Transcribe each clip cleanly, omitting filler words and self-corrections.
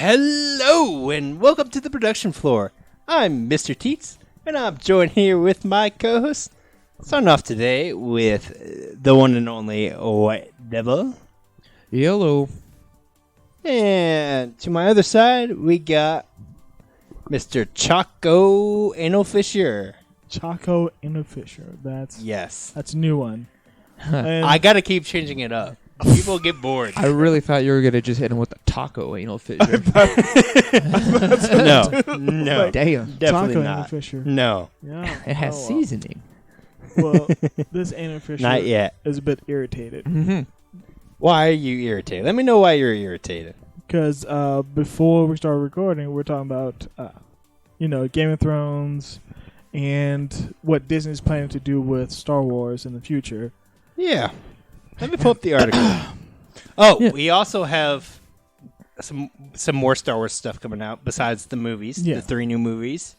Hello, and welcome to the production floor. I'm Mr. Teets, and I'm joined here with my co-host. Starting off today with the one and only White Devil. Hello. And to my other side, we got Mr. Choco Anal Fisher. Choco Anal Fisher. That's Yes. a new one. I gotta keep changing it up. People get bored. I really thought you were going to just hit him with the taco anal fissure. No. Damn. Definitely Taco Anal not. Fisher. No. Yeah. It has well. seasoning. Well, this Anal Fisher Not yet. is a bit irritated. Mm-hmm. Why are you irritated? Let me know why you're irritated. Because before we started recording, we're talking about, Game of Thrones and what Disney's planning to do with Star Wars in the future. Yeah. Let me pull up the article. Oh, Yeah. we also have some more Star Wars stuff coming out besides the movies, Yeah. the 3 new movies.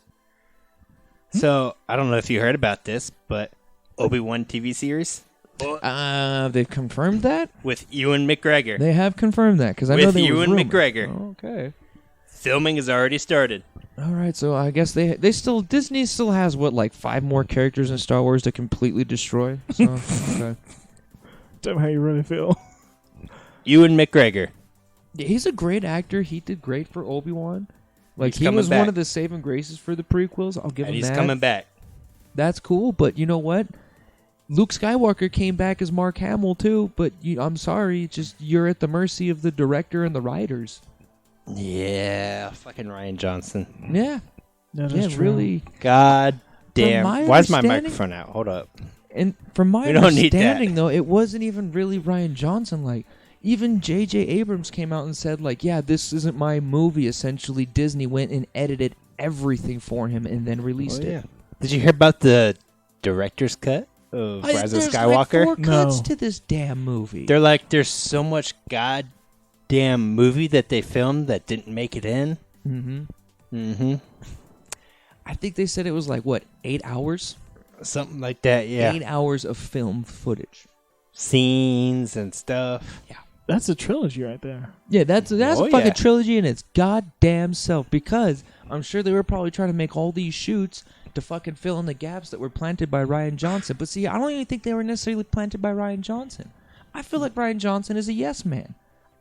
So, I don't know if you heard about this, but Obi-Wan TV series They've confirmed that? with Ewan McGregor. They have confirmed that because I With know they Ewan was McGregor. rumored. Okay. Filming has already started. All right, so I guess Disney still has like 5 more characters in Star Wars to completely destroy. So okay. Tell me how you really feel. Ewan McGregor. Yeah, he's a great actor. He did great for Obi-Wan. Like He's he coming was back. one of the saving graces for the prequels. I'll give And him he's that. coming back. That's cool, but you know what? Luke Skywalker came back as Mark Hamill too, but I'm sorry, you're at the mercy of the director and the writers. Yeah, fucking Ryan Johnson. Yeah, That yeah, is true. really. God damn. my Why is my understanding- microphone out? Hold up. And from my We don't need that. understanding, though, it wasn't even really Ryan Johnson. Like, even J.J. Abrams came out and said, like, yeah, this isn't my movie. Essentially, Disney went and edited everything for him and then released it. Did you hear about the director's cut of Rise of There's Skywalker? like 4 cuts No. to this damn movie. They're like, there's so much goddamn movie that they filmed that didn't make it in. Mm-hmm. Mm-hmm. I think they said it was like, what, 8 hours? Something like that, yeah. 8 hours of film footage. Scenes and stuff. That's a trilogy right there. Yeah, that's Oh, a fucking yeah. trilogy in its goddamn self. Because I'm sure they were probably trying to make all these shoots to fucking fill in the gaps that were planted by Ryan Johnson. But see, I don't even think they were necessarily planted by Ryan Johnson. I feel like Ryan Johnson is a yes man.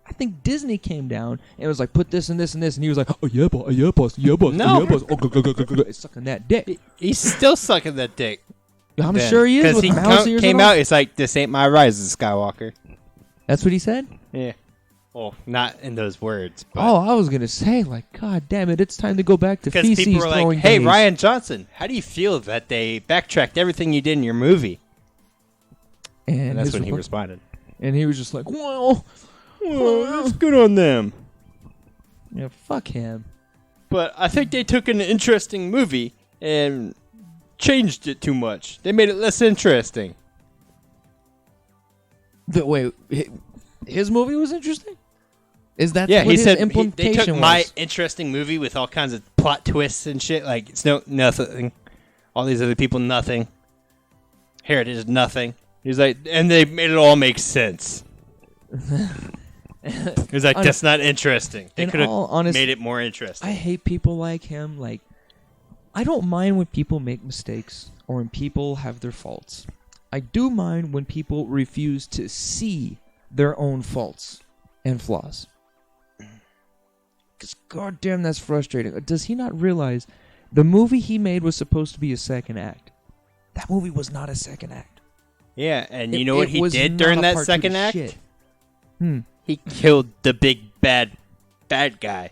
I think Disney came down and was like, put this and this and this, and he was like, oh yeah, boss, yeah, boss, yeah, boss, No. yeah, boss. Oh, go, sucking that dick. He's still sucking that dick. I'm sure he is. Because With he mouse ears came and all. out, it's like, this ain't my Rise of Skywalker. That's what he said. Yeah. Well, not in those words. But Oh, I was gonna say, like, God damn it, it's time to go back to because feces people were like, throwing hey, days. Ryan Johnson, how do you feel that they backtracked everything you did in your movie? And that's his when he reply- responded. And he was just like, well, Well, that's good on them. yeah, fuck him. But I think they took an interesting movie and changed it too much. They made it less interesting. Wait, his movie was interesting? Is that Yeah, what he his said they implication took my was? interesting movie with all kinds of plot twists and shit. Like, it's nothing. All these other people, nothing. Here it is, nothing. He's like, and they made it all make sense. He's like, that's not interesting. They In could have all honesty, made it more interesting. I hate people like him. Like, I don't mind when people make mistakes or when people have their faults. I do mind when people refuse to see their own faults and flaws. Because goddamn, that's frustrating. Does he not realize the movie he made was supposed to be a second act? That movie was not a second act. Yeah, and It- you know what it he was did not during a that part two second to act? shit. He killed the big bad guy.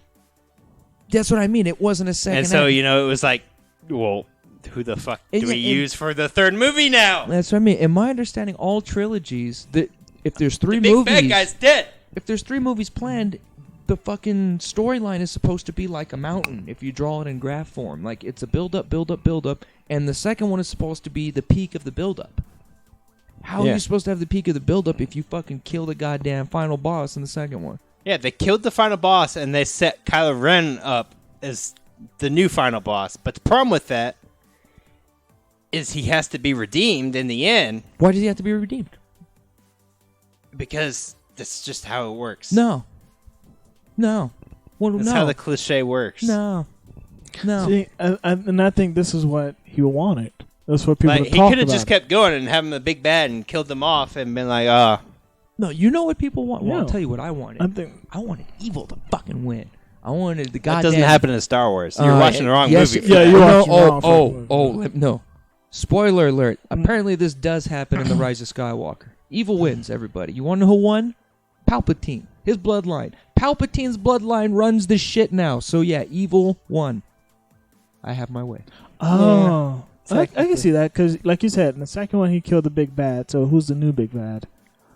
That's what I mean. It wasn't a second And so, act. you know, it was like, well, who the fuck do And we yeah, and- use for the third movie now? That's what I mean. In my understanding, all trilogies, that if there's The three big movies, bad guy's dead. if there's 3 movies planned, the fucking storyline is supposed to be like a mountain if you draw it in graph form. Like, it's a build up, and the second one is supposed to be the peak of the build up. How are Yeah. you supposed to have the peak of the build up if you fucking kill the goddamn final boss in the second one? Yeah, they killed the final boss and they set Kylo Ren up as the new final boss. But the problem with that is he has to be redeemed in the end Why does he have to be redeemed? because that's just how it works. No. Well, That's no. how the cliche works. No. See, and I think this is what he wanted. That's what people Like, he talk could have about. just kept going and have him a big bad and killed them off and been like, ah. No, you know what people want? Well, No. I'll tell you what I wanted. I wanted evil to fucking win. I wanted the goddamn... That doesn't happen in Star Wars. You're watching the wrong yes, movie. Yeah, you're watching the wrong fucking movie. no. Spoiler alert. Apparently this does happen in The Rise of Skywalker. Evil wins, everybody. You want to know who won? Palpatine. His bloodline. Palpatine's bloodline runs this shit now. So yeah, evil won. I have my way. Oh. I can see that because, like you said, in the second one he killed the big bad. So who's the new big bad?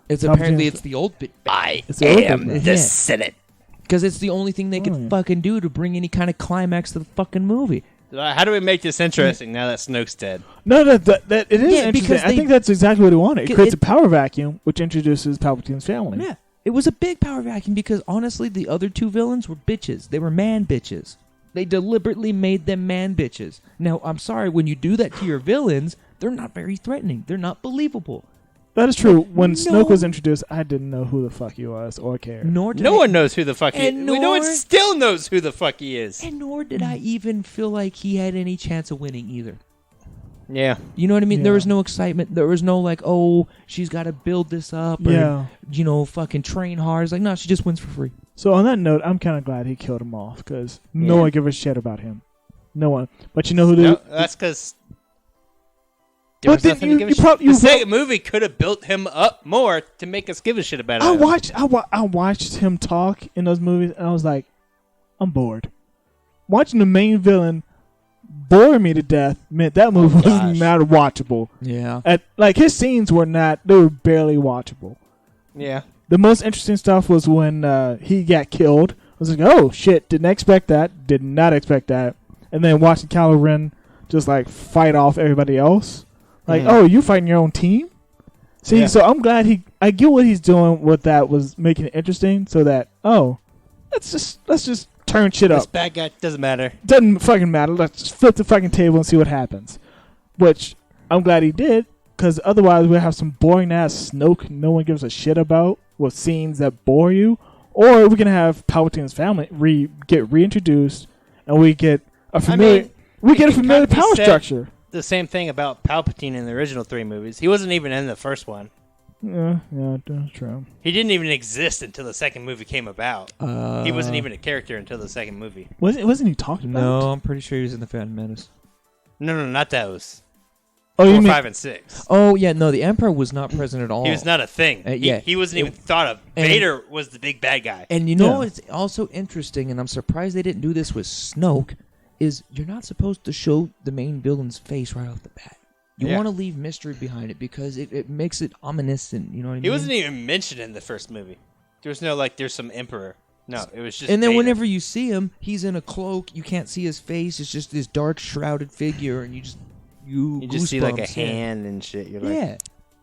It's apparently it's the old bit. It's the old big bad. Senate. Because it's the only thing they could fucking do to bring any kind of climax to the fucking movie. How do we make this interesting now that Snoke's dead? No, that it is Yeah, interesting. because I think that's exactly what he wanted. It creates it- a power vacuum, which introduces Palpatine's family. Yeah. It was a big power vacuum because honestly the other two villains were bitches. They were man bitches. They deliberately made them man bitches. Now, I'm sorry, when you do that to your villains, they're not very threatening. They're not believable. That is true. When No. Snoke was introduced, I didn't know who the fuck he was or cared. Nor did No I, one knows who the fuck he is. And No one nor- still knows who the fuck he is. and nor did I even feel like he had any chance of winning either. Yeah. You know what I mean? Yeah. There was no excitement. There was no like, oh, she's got to build this up. Or, Yeah. fucking train hard. It's like, no, she just wins for free. So on that note, I'm kind of glad he killed him off because no Yeah. one gave a shit about him. No one. But you know who No, that's because there But was then nothing you- to give a you shit. prob- you The prob- second movie could have built him up more to make us give a shit about him. I watched him talk in those movies, and I was like, I'm bored. Watching the main villain bore me to death meant that movie was gosh. not watchable. Yeah. Like his scenes were not; they were barely watchable. Yeah. The most interesting stuff was when he got killed. I was like, oh shit! Didn't expect that. Did not expect that. And then watching Kylo Ren just like fight off everybody else. Like, Mhm. oh, you fighting your own team? See, Yeah. so I'm glad I get what he's doing with that was making it interesting so that, let's just turn shit This up. bad guy doesn't matter. Doesn't fucking matter. Let's just flip the fucking table and see what happens. Which I'm glad he did, because otherwise we'll have some boring ass Snoke no one gives a shit about with scenes that bore you. Or we can have Palpatine's family get reintroduced and we get a familiar it a can familiar kinda be power said- structure. The same thing about Palpatine in the original 3 movies. He wasn't even in the first one. Yeah, that's true. He didn't even exist until the second movie came about. He wasn't even a character until the second movie. Wasn't he talked about? No, I'm pretty sure he was in the Phantom Menace. No, not those. Oh, 4, you mean 5, and 6. Oh, yeah, no, the Emperor was not present at all. He was not a thing. yeah. He wasn't even thought of. and- Vader was the big bad guy. And you know Yeah. it's also interesting, and I'm surprised they didn't do this with Snoke, is you're not supposed to show the main villain's face right off the bat. You Yeah. want to leave mystery behind it because it makes it ominous, and you know what I mean? He wasn't even mentioned in the first movie. There was no, there's some emperor. No, it was just And then Vader. whenever you see him, he's in a cloak. You can't see his face. It's just this dark, shrouded figure, and you just see like a goosebumps, yeah. hand and shit. You're like, Yeah.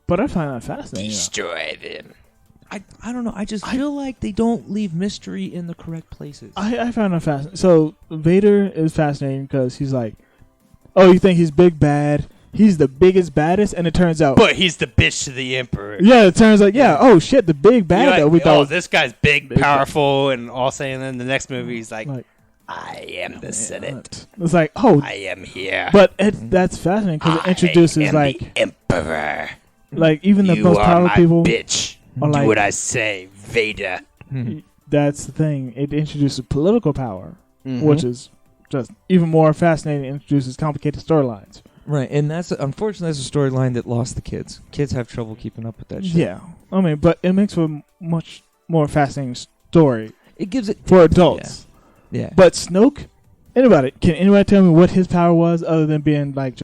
But I find that fascinating. though. destroy them. I don't know. I just feel like they don't leave mystery in the correct places. I found that fascinating. So Vader is fascinating because he's like, oh, you think he's big bad? He's the biggest, baddest, and it turns out, But he's the bitch to the emperor. yeah, it turns out, oh shit, the big bad You're like, that we thought was this guy's big, Big powerful, and all saying. And then the next movie, he's like, like, I am the Senate. it's like, oh, I am here. but that's fascinating because it introduces I am like the emperor. even the You most are powerful my people. bitch. are like- Do what I say, Vader. That's the thing. It introduces political power, Mhm. which is just even more fascinating. It introduces complicated storylines. Right, and that's unfortunately that's a storyline that lost the kids. Kids have trouble keeping up with that shit. Yeah, I mean, but it makes for a much more fascinating story It gives it for adults. Yeah. But Snoke, can anybody tell me what his power was other than being like,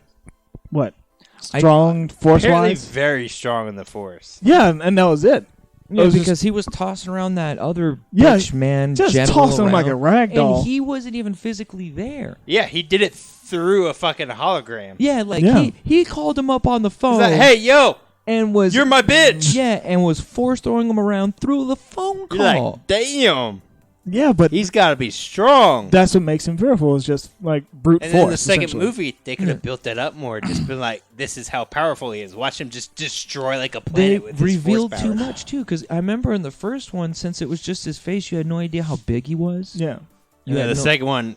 what, strong force Apparently wise? very strong in the Force. Yeah, and that was it. Yeah, It was because he was tossing around that other Yeah, bitch man, Just general tossing him like a around, rag doll. and he wasn't even physically there. Yeah, he did it through a fucking hologram. Yeah, like Yeah. he called him up on the phone. He's like, hey, yo, and was you're my bitch. Yeah, and was force throwing him around through the phone You're call. like, damn. Yeah, but He's got to be strong. that's what makes him fearful. Is just like brute And force. then the second essentially. movie, they could have built that up more. Just been like, this is how powerful he is. Watch him just destroy like a planet They with his revealed force too power. much too, because I remember in the first one, since it was just his face, you had no idea how big he was. Yeah. You Yeah, had the no- second one.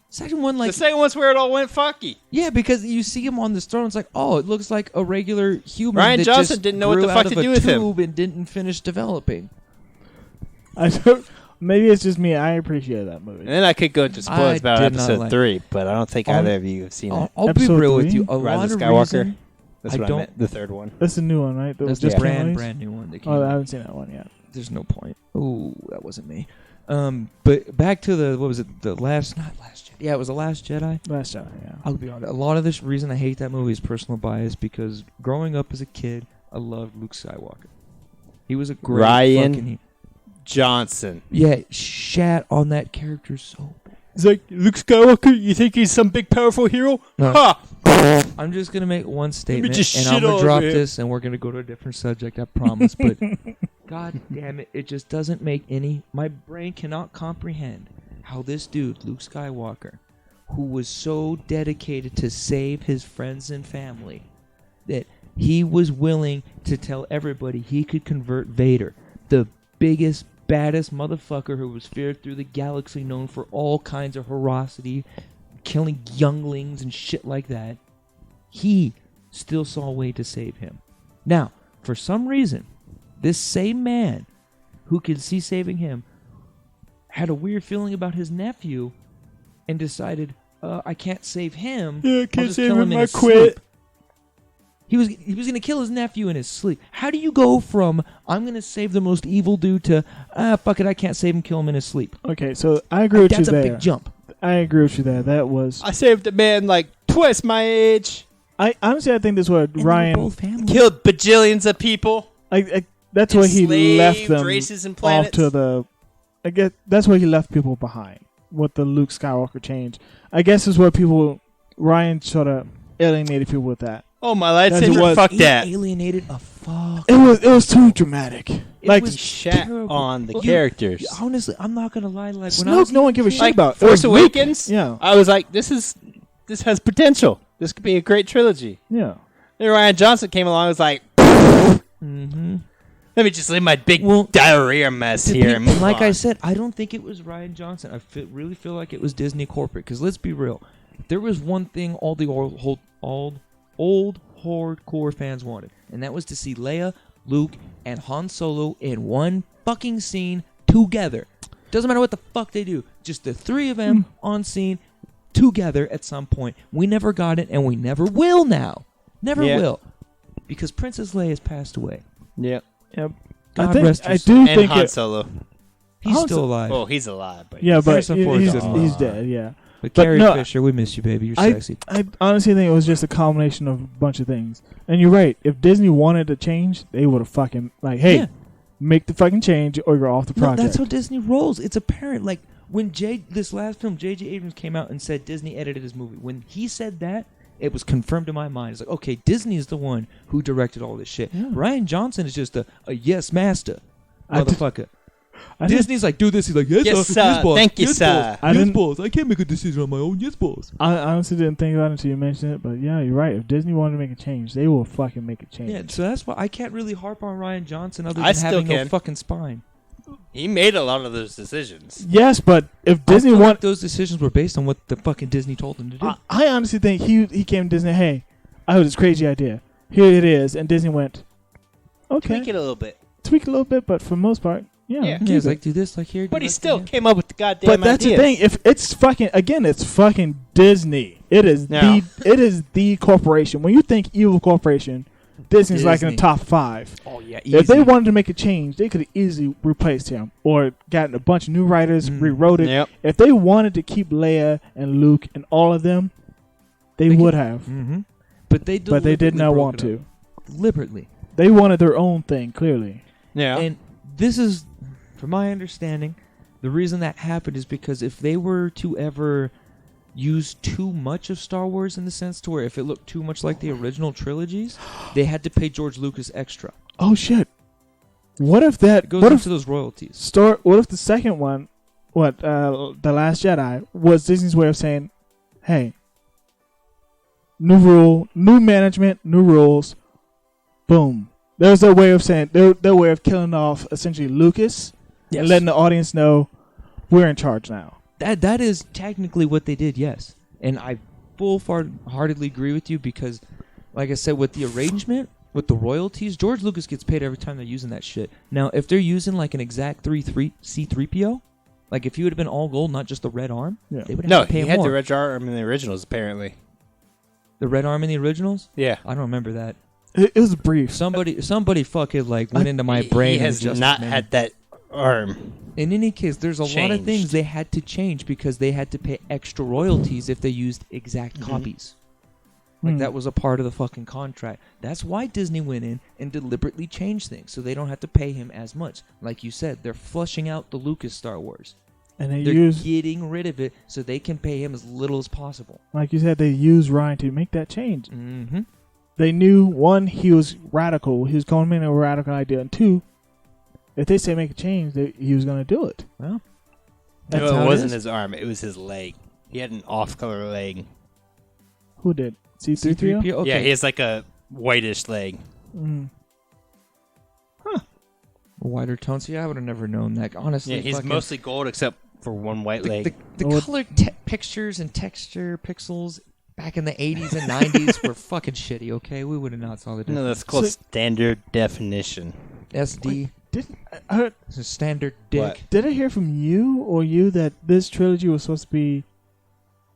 second one, like The second one's where it all went fucky. yeah, because you see him on this throne, it's like, oh, it looks like a regular human. Ryan that Johnson just didn't know what grew the fuck out to of do a with him. tube and didn't finish developing. I don't. Maybe it's just me. I appreciate that movie. And then I could go into spoilers about did not episode like- 3, but I don't think either of you have seen it. I'll be Episode real with 3? you. A Rise lot of of Skywalker? reason. That's I what I don't- meant. The third one. That's the new one, right? That was That's just the released? brand new one that came Oh, I out. haven't seen that one yet. There's no point. Oh, that wasn't me. But back to the what was it? The last, not last Jedi. Yeah, it was the Last Jedi. Last Jedi, yeah. I'll be honest. A lot of this reason I hate that movie is personal bias because growing up as a kid, I loved Luke Skywalker. He was a great Ryan fucking. Johnson. Yeah, shat on that character so bad. He's like, Luke Skywalker, you think he's some big powerful hero? No. Ha! I'm just gonna make one statement, just and shit I'm gonna all drop over him. this, and we're gonna go to a different subject. I promise. But God damn it, it just doesn't make any. My brain cannot comprehend how this dude, Luke Skywalker, who was so dedicated to save his friends and family, that he was willing to tell everybody he could convert Vader, the biggest, baddest motherfucker who was feared through the galaxy, known for all kinds of ferocity, killing younglings and shit like that. He still saw a way to save him. Now, for some reason, this same man who could see saving him had a weird feeling about his nephew and decided, I can't save him. Yeah, I'll can't just save kill him, in I his quit. sleep. He was going to kill his nephew in his sleep. How do you go from I'm going to save the most evil dude to fuck it, I can't save him, kill him in his sleep? Okay, so I agree with you That's a there. big jump. I agree with you there. That was. I saved a man like twice my age. I honestly, I think this is what And they were Ryan. both family. Killed bajillions of people. That's why he enslaved left them races and off planets. to the. I guess that's why he left people behind with the Luke Skywalker change. I guess is what people. Ryan sort of alienated people with that. Oh, my That's lightsaber, what- fuck He that. alienated a fuck. It was too dramatic. It Like was He shat terrible. on the Well, characters. Honestly, I'm not gonna lie. Like when I Snoke, was no one give a shit Like about. It Force was Luke. Awakens, Yeah, I was like, this has potential. This could be a great trilogy. yeah. Then Ryan Johnson came along and was like, Mhm. let me just leave my big Well, diarrhea mess To here. be- and move like I on. said, I don't think it was Ryan Johnson. I really feel like it was Disney corporate. Because let's be real, there was one thing all the old hardcore fans wanted, and that was to see Leia, Luke, and Han Solo in one fucking scene together. Doesn't matter what the fuck they do, just the three of them on scene together at some point. We never got it, and we never will now. Never Yeah. will, because Princess Leia has passed away. Yep. Yep. God I think rest her I soul. do And think Han it. Solo. He's Han still Solo- alive. Oh, he's alive. But Yeah, but Harrison Ford he's doesn't. dead. Yeah. But But Carrie no, Fisher, we miss you, baby. You're I sexy. I honestly think it was just a combination of a bunch of things. And you're right. If Disney wanted to change, they would have fucking like, hey, Yeah. make the fucking change or you're off the No, project. that's how Disney rolls. It's apparent. Like when this last film, J.J. Abrams came out and said Disney edited his movie. When he said that, it was confirmed in my mind. It's like, okay, Disney is the one who directed all this shit. Yeah. Ryan Johnson is just a yes master, I did- motherfucker. I didn't- Disney's like, do this. He's like, yes, Yes, sir. sir. Yes, boss. Thank you, yes, sir. Boss. I Yes, didn't- boss. I can't make a decision on my own. Yes, boss. I honestly didn't think about it until you mentioned it, but yeah, you're right. If Disney wanted to make a change, they will fucking make a change. Yeah, so that's why I can't really harp on Ryan Johnson other I than still having no can. fucking spine. he made a lot of those decisions. Yes, but if I Disney feel like want, those decisions were based on what the fucking Disney told them to do. I honestly think he came to Disney. Hey, I have this crazy idea. Here it is, and Disney went, okay, Tweak it a little bit. tweak a little bit, but for the most part, yeah. Yeah. keep Yeah, it's it. like do this, like here. do But he that, still do that. came up with the goddamn But that's ideas. the thing. If it's fucking again, it's fucking Disney. It is Yeah. it is the corporation. When you think evil corporation, Disney's like in the Disney. top 5. Oh yeah, If they wanted to make a change, they could have easily replaced him or gotten a bunch of new writers, rewrote it. Yep. If they wanted to keep Leia and Luke and all of them, they would have. Mm-hmm. But they But they did not broke want it to. up. Deliberately. They wanted their own thing, clearly. Yeah. And this is, from my understanding, the reason that happened is because if they were to ever use too much of Star Wars in the sense to where if it looked too much like the original trilogies, they had to pay George Lucas extra. Oh shit! What if that? It goes What into if those royalties. What if the second one The Last Jedi was Disney's way of saying, hey, new rule, new management, new rules, boom. There's their way of saying, their way of killing off essentially Lucas and letting the audience know we're in charge now. That is technically what they did, yes. And I full-heartedly agree with you because, like I said, with the arrangement, with the royalties, George Lucas gets paid every time they're using that shit. Now, if they're using like an exact C-3PO, like if he would have been all gold, not just the red arm, they would have to pay him more. No, he had the red arm in the originals, apparently. The red arm in the originals? Yeah. I don't remember that. It was brief. Somebody fucking like went into my brain. He has not had that arm. In any case, there's a lot of things they had to change because they had to pay extra royalties if they used exact copies. Like that was a part of the fucking contract. That's why Disney went in and deliberately changed things so they don't have to pay him as much. Like you said, they're flushing out the Lucas Star Wars. And they're getting rid of it so they can pay him as little as possible. Like you said, they used Ryan to make that change. Mm-hmm. They knew, one, he was radical. He was coming in with a radical idea. And two, if they say make a change, he was going to do it. Well, no, it wasn't his arm. It was his leg. He had an off-color leg. Who did? C-3PO? Okay. Yeah, he has like a whitish leg. Huh. A whiter tone. See, I would have never known that. Honestly, yeah, he's mostly gold except for one white leg. The color pictures and texture pixels back in the 80s and 90s were fucking shitty, okay? We would have not saw the difference. No, that's called standard definition. SD. I heard, it's a standard dick. What? did I hear from you that this trilogy was supposed to be,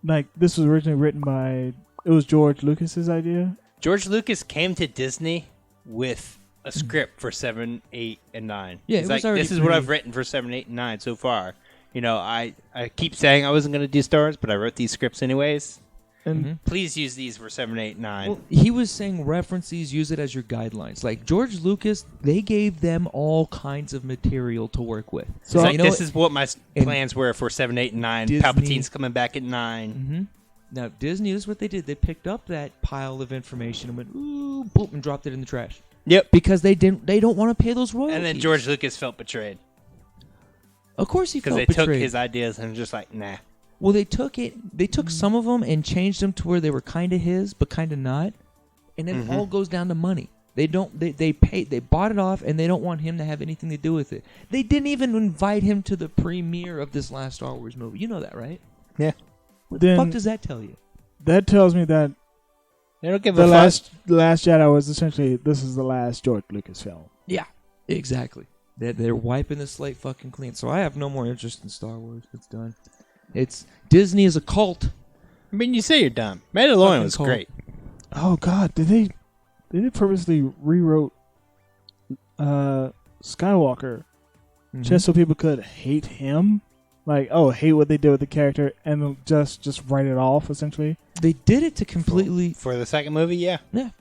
like, this was originally written by, it was George Lucas's idea? George Lucas came to Disney with a script for 7, 8, and 9. Yeah, He's it was like, already this is what I've written for 7, 8, and 9 so far. You know, I keep saying I wasn't going to do Star Wars, but I wrote these scripts anyways. And Please use these for 7, 8, 9. Well, he was saying reference these, use it as your guidelines. Like George Lucas, they gave them all kinds of material to work with. So So like, you know this what? is what my plans were for 7, 8, and 9. Disney- Palpatine's coming back at 9. Mm-hmm. Now Disney, this is what they did. They picked up that pile of information and went ooh, boop, and dropped it in the trash. Yep. Because they don't want to pay those royalties. And then George Lucas felt betrayed. Of course he felt Because they betrayed. took his ideas and just like, nah. Well, they took some of them and changed them to where they were kind of his, but kind of not. And then it all goes down to money. They bought it off, and they don't want him to have anything to do with it. They didn't even invite him to the premiere of this last Star Wars movie. You know that, right? Yeah. What the fuck does that tell you? that tells me that They don't give the a fuck. Last Jedi was essentially, this is the last George Lucas film. Yeah, exactly. They're wiping the slate fucking clean. So I have no more interest in Star Wars. It's done. It's Disney is a cult. I mean, you say you're dumb. Mandalorian Fucking was cult. great. Oh God, did they purposely rewrote Skywalker just so people could hate him? Like, hate what they did with the character and just write it off essentially. They did it to completely. For the second movie, yeah. Yeah.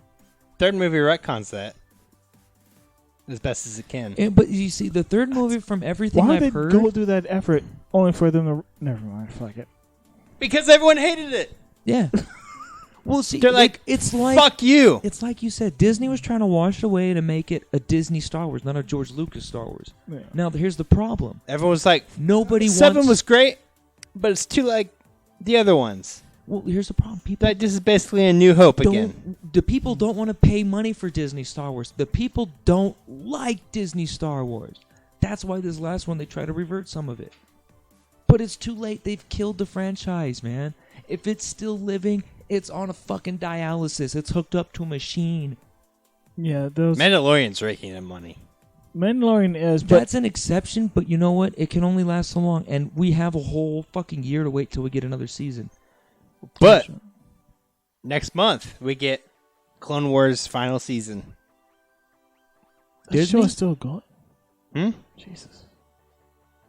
Third movie retcons that as best as it can. But you see, the third movie, from everything Why I've would they heard, go through that effort only for them to? Never mind, fuck it. Because everyone hated it. yeah. Well, see, They're like, it's like fuck you. It's like you said, Disney was trying to wash away to make it a Disney Star Wars, not a George Lucas Star Wars. Yeah. Now, here's the problem. Everyone's like, Nobody 7 wants... was great, but it's too like the other ones. Well, here's the problem. People Like, this is basically a New Hope again. The people don't want to pay money for Disney Star Wars. The people don't like Disney Star Wars. That's why this last one, they try to revert some of it. But it's too late. They've killed the franchise, man. If it's still living, it's on a fucking dialysis. It's hooked up to a machine. Yeah, those Mandalorian's raking in money. Mandalorian is, but That's an exception, but you know what? It can only last so long, and we have a whole fucking year to wait till we get another season. But next month, we get Clone Wars final season. that Disney? show is still going. Hmm? Jesus,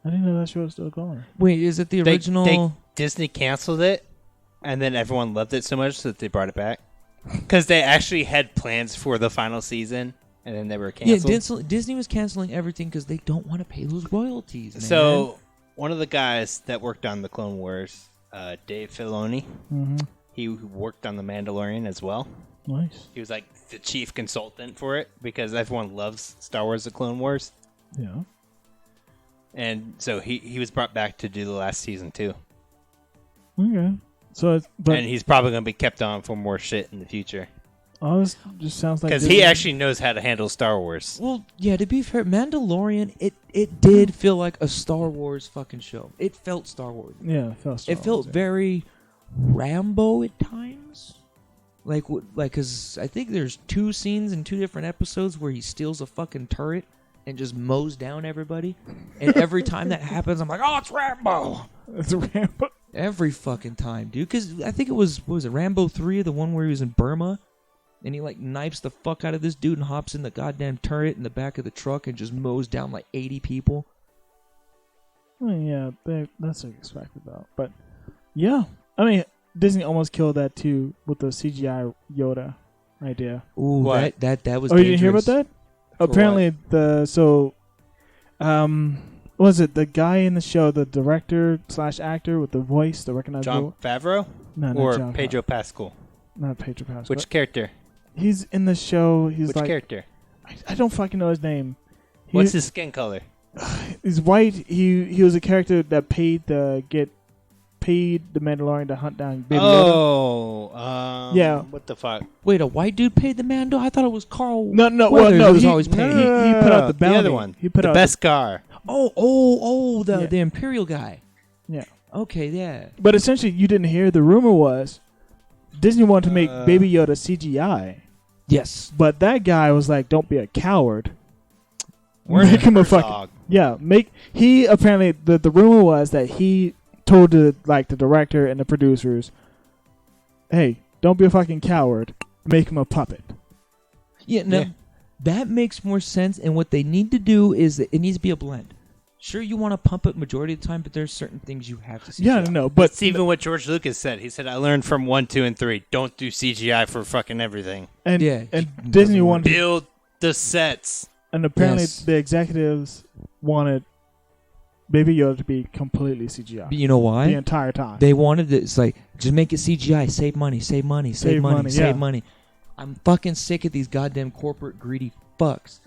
I didn't know that show was still going. Wait, is it the original? Disney canceled it, and then everyone loved it so much that they brought it back. Because they actually had plans for the final season, and then they were canceled. Disney was canceling everything because they don't want to pay those royalties, man. So, one of the guys that worked on the Clone Wars, Dave Filoni, he worked on The Mandalorian as well. Nice. He was like the chief consultant for it because everyone loves Star Wars: The Clone Wars. Yeah. And so he was brought back to do the last season too. Okay. So And he's probably going to be kept on for more shit in the future. Oh, this just sounds like Because he actually knows how to handle Star Wars. Well, yeah, to be fair, Mandalorian, it did feel like a Star Wars fucking show. It felt Star Wars. Yeah, it felt very Rambo at times. Like, because I think there's 2 scenes in 2 different episodes where he steals a fucking turret and just mows down everybody. And every time that happens, I'm like, oh, it's Rambo. It's Rambo. Every fucking time, dude. Because I think it was, what was it, Rambo 3, the one where he was in Burma? And he, like, knifes the fuck out of this dude and hops in the goddamn turret in the back of the truck and just mows down, like, 80 people. Well, yeah, that's expected, though. But, yeah. I mean, Disney almost killed that, too, with the CGI Yoda idea. Ooh, What? that was Oh, dangerous. you didn't hear about that? Apparently, was it the guy in the show, the director/actor with the voice, the recognizable? John Favreau? No, not Or John Pedro Pascal? Not Pedro Pascal. Which character? He's in the show. He's Which like, character? I don't fucking know his name. What's his skin color? He's white. He was a character that paid the Mandalorian to hunt down Baby Yoda. Yeah. What the fuck? Wait, a white dude paid the Mando? I thought it was Carl. No, well, Weathers no, who was he, always paid. he put out the bounty. The other one. He put the out Beskar. The Imperial guy. Yeah. Okay, yeah. But essentially, you didn't hear. The rumor was Disney wanted to make Baby Yoda CGI. Yes. But that guy was like, "Don't be a coward. Werner Make him a Herzog. fucking He apparently the rumor was that he told the director and the producers, "Hey, don't be a fucking coward. Make him a puppet." Yeah, no, that makes more sense. And what they need to do is that it needs to be a blend. Sure, you want to pump it majority of the time, but there's certain things you have to see. Yeah, no, but It's even what George Lucas said. He said, I learned from 1, 2, and 3. Don't do CGI for fucking everything. and Yeah, and it Disney doesn't wanted, Build the sets. and apparently Yes. the executives wanted Baby Yoda to be completely CGI But you know why? the entire time. They wanted it. It's like, just make it CGI. Save money. Save money. Save Save money. money, Save yeah. money. I'm fucking sick of these goddamn corporate greedy fucks.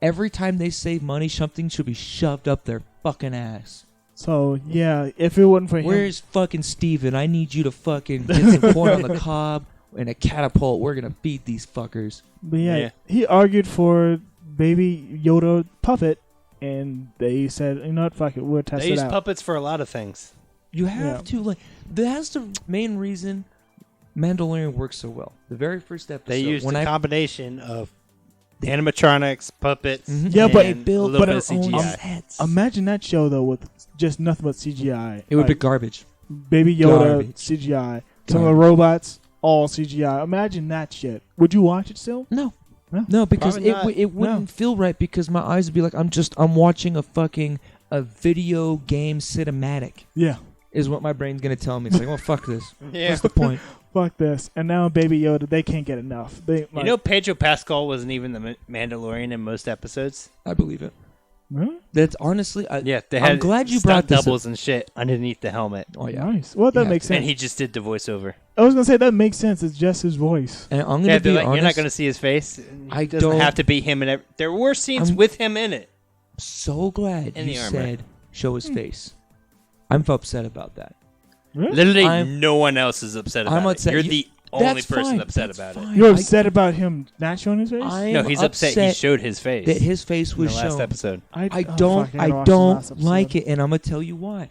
Every time they save money, something should be shoved up their fucking ass. So yeah, if it wasn't for him, Where's fucking Steven? I need you to fucking get some corn on the cob and a catapult. We're gonna feed these fuckers. but yeah, Yeah. he argued for Baby Yoda puppet, and they said, "You know what? Fuck it, we'll test They it use out." puppets for a lot of things. You have Yeah. to like. That's the main reason Mandalorian works so well. The very first episode, They used when a I combination of animatronics, puppets, Mhm. Yeah, and but- a build little but bit of it- CGI. sets. Imagine that show though with just nothing but CGI. It would be Like, garbage. Baby Yoda Garbage. CGI. Some of the robots all CGI. Imagine that shit. Would you watch it still? No. No? No, because Probably it not. it wouldn't feel right because my eyes would be like I'm watching a video game cinematic Yeah. is what my brain's gonna tell me. It's like, well, fuck this. Yeah. What's the point? Fuck this. And now Baby Yoda, they can't get enough. They You know, Pedro Pascal wasn't even the Mandalorian in most episodes. I believe it. really? That's honestly, Yeah, they had I'm glad you stunt brought this up. doubles and shit underneath the helmet, Oh yeah. Nice. Well, that Yeah. makes sense. and he just did the voiceover. I was gonna say that makes sense. It's just his voice. And I'm Yeah, gonna they're be like, honest. you're not going to see his face. I It doesn't don't- have to be him. There were scenes I'm- with him in it. so glad In you the armor. said show his face. I'm upset about that. Really? Literally, I'm- no one else is upset I'm about upset. it. You're You- the only That's person fine. upset That's about fine. You're I- upset about him not showing his face? I it. No, am he's upset. He showed his face that his face in was the last shown. episode. I oh, don't fuck, gotta watch the last don't episode. like it, and I'm gonna tell you why.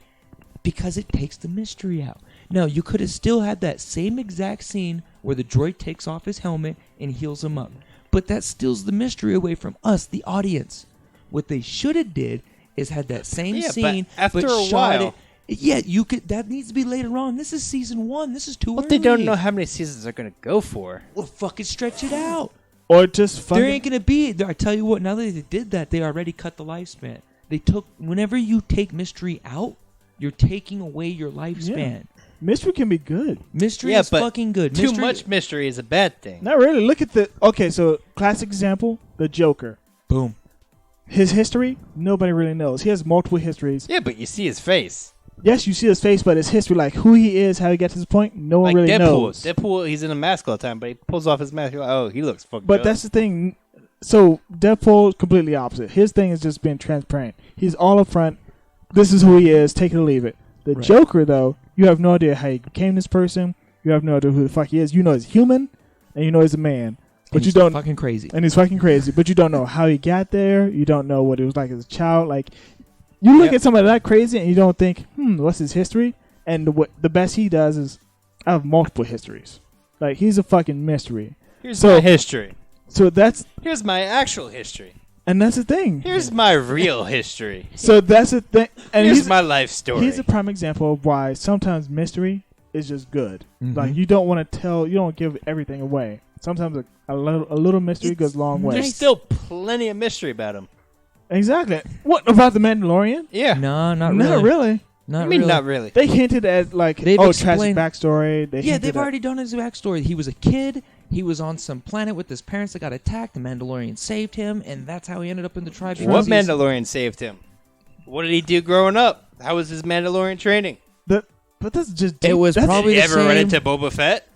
Because it takes the mystery out. No, you could have still had that same exact scene where the droid takes off his helmet and heals him up, but that steals the mystery away from us, the audience. What they should have did is had that same Yeah, but scene, after a shot while- it. Yeah, you could. That needs to be later on. This is season 1. This is too But early. they don't know how many seasons they're going to go for. Well, fucking stretch it out. Or just fucking. There ain't gonna be. I tell you what. Now that they did that, they already cut the lifespan. They took. Whenever you take mystery out, you're taking away your lifespan. Mystery can be good. Mystery Yeah, is but fucking good. Too Mystery, much mystery is a bad thing. Not really. Look at the. Okay, so classic example: the Joker. Boom. His history, nobody really knows. He has multiple histories. Yeah, but you see his face. Yes, you see his face, but his history, like who he is, how he got to this point, no one Like really Deadpool. knows. Deadpool, he's in a mask all the time, but he pulls off his mask. You're like, oh, he looks fucked But up. that's the thing. So Deadpool is completely opposite. His thing is just being transparent. He's all up front. this is who he is. Take it or leave it. The Right. Joker, though, you have no idea how he became this person. You have no idea who the fuck he is. You know he's human, and you know he's a man, but And you he's don't. fucking crazy. And he's fucking crazy, but you don't know how he got there. You don't know what it was like as a child. Like, you look Yep. at somebody that crazy, and you don't think, what's his history? And the best he does is have multiple histories. Like, he's a fucking mystery. Here's So- my history. So Here's my actual history. and that's the thing. Here's my real history. So that's the thing. And Here's he's my life story. he's a prime example of why sometimes mystery is just good. Mhm. Like, you don't want to tell, you don't give everything away. Sometimes a little mystery goes a long way. There's still plenty of mystery about him. Exactly. What about the Mandalorian? Yeah. No, not Not really. really. Not I mean, really. not really. They hinted at like, They've tragic explained- backstory. They Yeah, hinted they've at- already done his backstory. He was a kid. He was on some planet with his parents that got attacked. The Mandalorian saved him, and that's how he ended up in the tribe. What Mandalorian saved him? What did he do growing up? How was his Mandalorian training? But that's just It was that's- probably Did he the ever run same- into Boba Fett?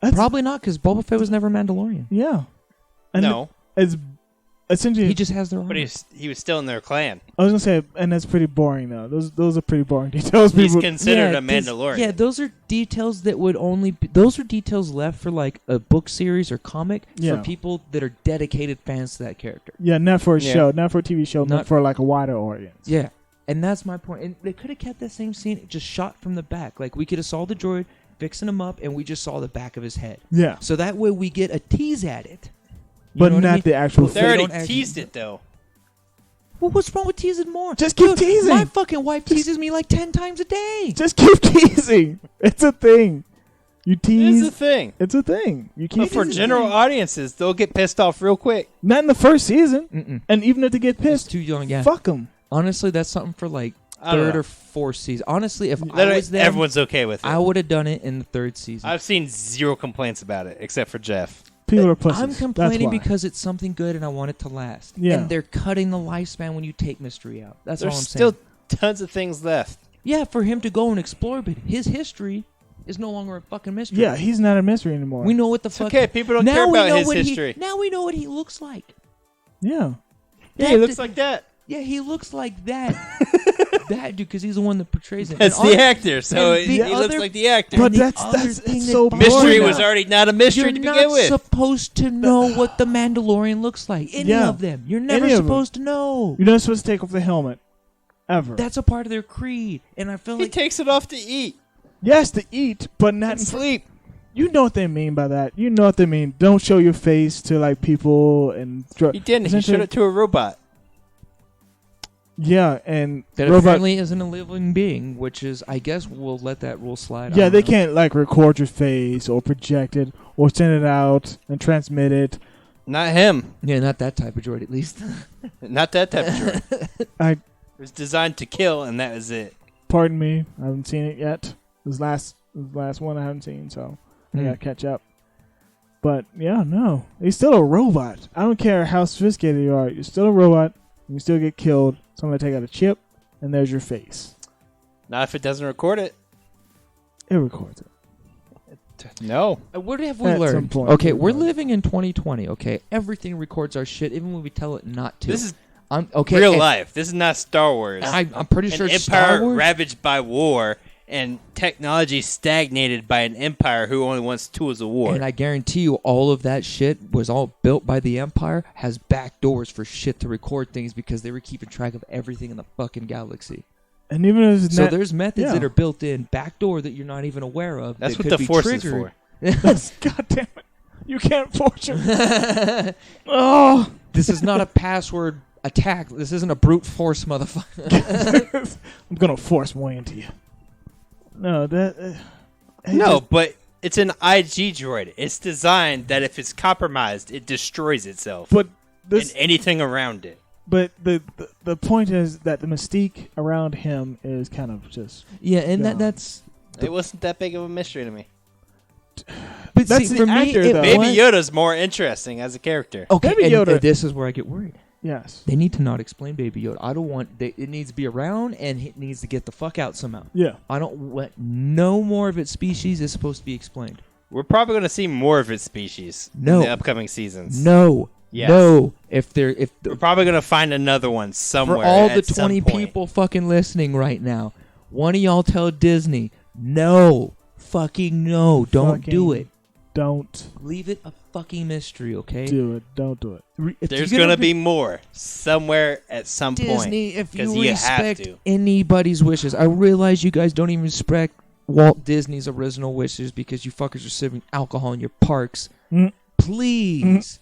that's- Probably not, because Boba Fett was never Mandalorian. yeah. And No, it's essentially. He just has their own. but he was still in their clan. I was gonna say, and that's pretty boring though. Those are pretty boring details. He's People, considered a 'cause- Mandalorian. Yeah, those are details that would only be, those are details left for like a book series or comic Yeah. for people that are dedicated fans to that character. yeah, not for a Yeah. show, not for a TV show, Not- but for like a wider audience. Yeah, and that's my point. And they could have kept that same scene just shot from the back. Like we could have saw the droid fixing him up, and we just saw the back of his head. Yeah, So that way we get a tease at it. You but know what I not mean? the actual. But They they already don't actually- teased it though. Well, what's wrong with teasing more? Just keep Dude, teasing. My fucking wife teases me like 10 times a day. Just keep teasing. It's a thing. You It's tease. a thing. It's a thing. You keep But for teasing. general audiences, they'll get pissed off real quick. Not in the first season, Mm-mm. and even if they get It's pissed, too young. Yeah. fuck them. Honestly, that's something for like I don't third know. or fourth season. Honestly, if I Literally, was there, everyone's okay with it. I would have done it in the third season. I've seen zero complaints about it, except for Jeff. People are pussies. I'm That's complaining why. because it's something good and I want it to last. Yeah. And they're cutting the lifespan when you take mystery out. That's all I'm There's saying. still tons of things left. Yeah, for him to go and explore, but his history is no longer a fucking mystery. Yeah, he's not a mystery anymore. We know what the It's fuck. okay. People don't now care we about know his what history. now we know what he looks like. Yeah. Yeah, That he looks d- like that. Yeah, he looks like that. that dude, because he's the one that portrays him. That's And the hon- actor, so and he the looks other- like the actor. But the that's other that's thing it's that so bothers Mystery boring was now. already not a mystery You're to not begin with. supposed to know what the Mandalorian looks like. Any Yeah. of them. You're never Any of them. supposed to know. You're not supposed to take off the helmet, ever. That's a part of their creed, and I feel He like takes it off to eat yes, to eat, but not and sleep. You know what they mean by that. You know what they mean. Don't show your face to like people and. He didn't. He Essentially- showed it to a robot. Yeah, and that robot. apparently isn't a living being, which is, I guess, we'll let that rule slide. I Yeah, don't they know. can't like record your face or project it or send it out and transmit Not him. Yeah, not that type of droid, at least. Not that type of droid. it. It was designed to kill, and that was it. pardon me, I haven't seen it yet. This last one I haven't seen, so I gotta catch up. But yeah, no, he's still a robot. I don't care how sophisticated you are. You're still a robot. You still get killed. Somebody take out a chip, and there's your face. Not if it doesn't record it. It records it. No. What have we At some learned? point, Okay, we we're learned. living in 2020. Okay, everything records our shit, even when we tell it not to. This is okay. real and life. This is not Star Wars. I'm pretty An sure it's empire Star Wars. ravaged by war and technology stagnated by an empire who only wants tools of war. And I guarantee you, all of that shit was all built by the Empire, has back doors for shit to record things because they were keeping track of everything in the fucking galaxy. And even if it's So not, there's methods yeah. that are built in, back door that you're not even aware of. That's that what could the be Force is triggered. for. God damn it, you can't force it. Oh, This is not a password attack. This isn't a brute force, motherfucker. I'm gonna force more into you. No, that. No, but it's an IG droid. It's designed that if it's compromised, it destroys itself But and this. anything around it. But the point is that the mystique around him is kind of just. yeah, and Yeah. that's. It wasn't that big of a mystery to me. But That's see, the for me, actor, it though. Baby was- Yoda's more interesting as a character. Okay, Baby and Yoda- this is where I get worried. Yes. They need to not explain Baby Yoda. I don't want. It needs to be around, and it needs to get the fuck out somehow. Yeah. I don't want no more of its species is supposed to be explained. We're probably going to see more of its species No. in the upcoming seasons. No. Yes. No. If We're probably gonna find another one somewhere. for all the at some 20 point. people fucking listening right now, one of y'all tell Disney, no, fucking no, don't do Fucking it. Don't Leave it a fucking mystery, okay? do it. Don't do it. If There's you're gonna be more somewhere at some Disney, point. if 'cause you you have respect to. anybody's wishes. I realize you guys don't even respect Walt Disney's original wishes because you fuckers are serving alcohol in your parks. Mm. Please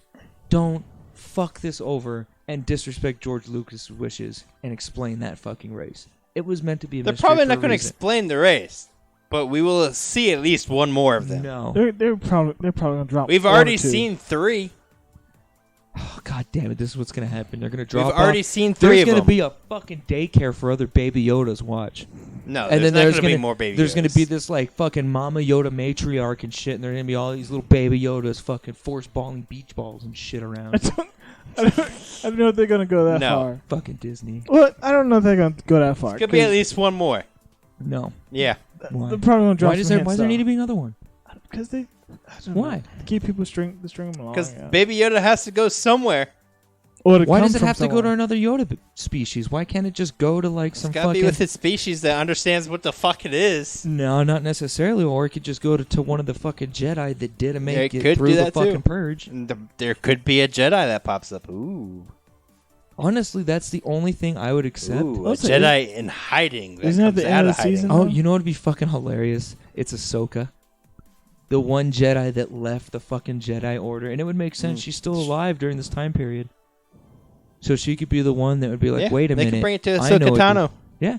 don't fuck this over and disrespect George Lucas' wishes and explain that fucking race. It was meant to be a They're mystery probably for not a gonna reason. explain the race, but we will see at least one more of them. No. They're probably gonna drop. We've one or already two. seen 3. Oh, God damn it, this is what's going to happen. They're going to We've drop already off. seen 3 There's of going to them. be a fucking daycare for other Baby Yodas, watch. No, And there's then not there's gonna be gonna more baby. There's going to be Yodas. this like fucking Mama Yoda matriarch and shit, and there's going to be all these little Baby Yodas fucking force balling beach balls and shit around. I don't know if they're gonna go that No. far. Fucking Disney. Well, I don't know if they're gonna go that far. Could be at least one more. No. Yeah. Why? They're probably gonna drop. Why does there need to be another one? Because they. I don't Why? Know, to keep people string them along. Because yeah. Baby Yoda has to go somewhere. Or to Why come does it from have to go to somewhere. another Yoda species? Why can't it just go to like It's some gotta fucking... be with his species that understands what the fuck it is. No, not necessarily. Or it could just go to one of the fucking Jedi that did make it it could through do the that fucking too. purge. And there could be a Jedi that pops up. Ooh. Honestly, that's the only thing I would accept. Ooh, a Also, Jedi in hiding. That isn't that comes the end out of of the hiding. season? Oh, you know what would be fucking hilarious? It's Ahsoka. The one Jedi that left the fucking Jedi Order. And it would make sense. She's still alive during this time period. So she could be the one that would be like, Yeah, wait a they minute. could bring it to I know Ahsoka it- Tano. Yeah.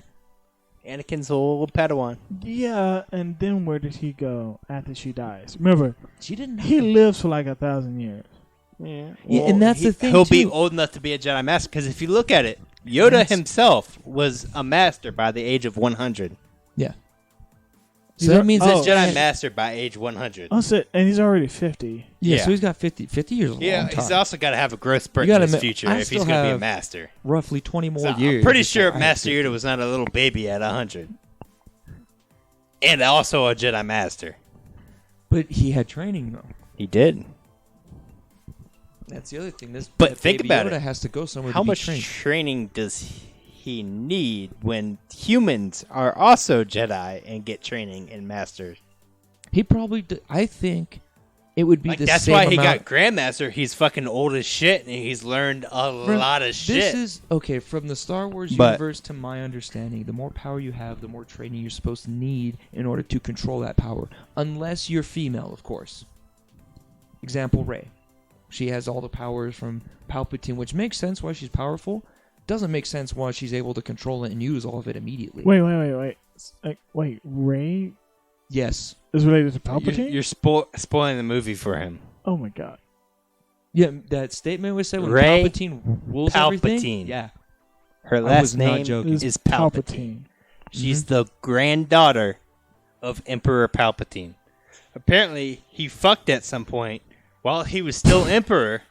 Anakin's old Padawan. Yeah, and then where did he go after she dies? Remember, She didn't he lives for like 1,000 years. Yeah, Yeah, and that's the thing, He'll be too. old enough to be a Jedi Master because if you look at it, Yoda That's- himself was a Master by the age of 100. Yeah. He's So that a- means oh. that Jedi Master by age 100. Oh, so, and he's already 50. Yeah, Yeah. so he's got 50 years is a Yeah, long time. he's also got to have a growth spurt You in gotta his admit, future I if he's still going to be a have Master. roughly 20 more So years. I'm pretty before sure I Master have Yoda was not a little baby at 100. And also a Jedi Master. But he had training, though. He did. That's the other thing. But that think Baby about Yoda it. has to go somewhere How to be much trained. training does he need when humans are also Jedi and get training in Masters? He probably... I think it would be Like, the that's same why he amount. got Grandmaster. He's fucking old as shit, and he's learned a lot of shit. This is... Okay, from the Star Wars But- universe, to my understanding, the more power you have, the more training you're supposed to need in order to control that power. Unless you're female, of course. Example, Rey. She has all the powers from Palpatine, which makes sense why she's powerful. Doesn't make sense why she's able to control it and use all of it immediately. Wait. Ray Yes. is related to Palpatine? You're spoiling the movie for him. Oh my god. Yeah, that statement was said when Rey Palpatine rules everything. Palpatine. Yeah. Her was last not name joking. This is Palpatine. She's Mm-hmm. the granddaughter of Emperor Palpatine. Apparently, he fucked at some point while he was still Emperor,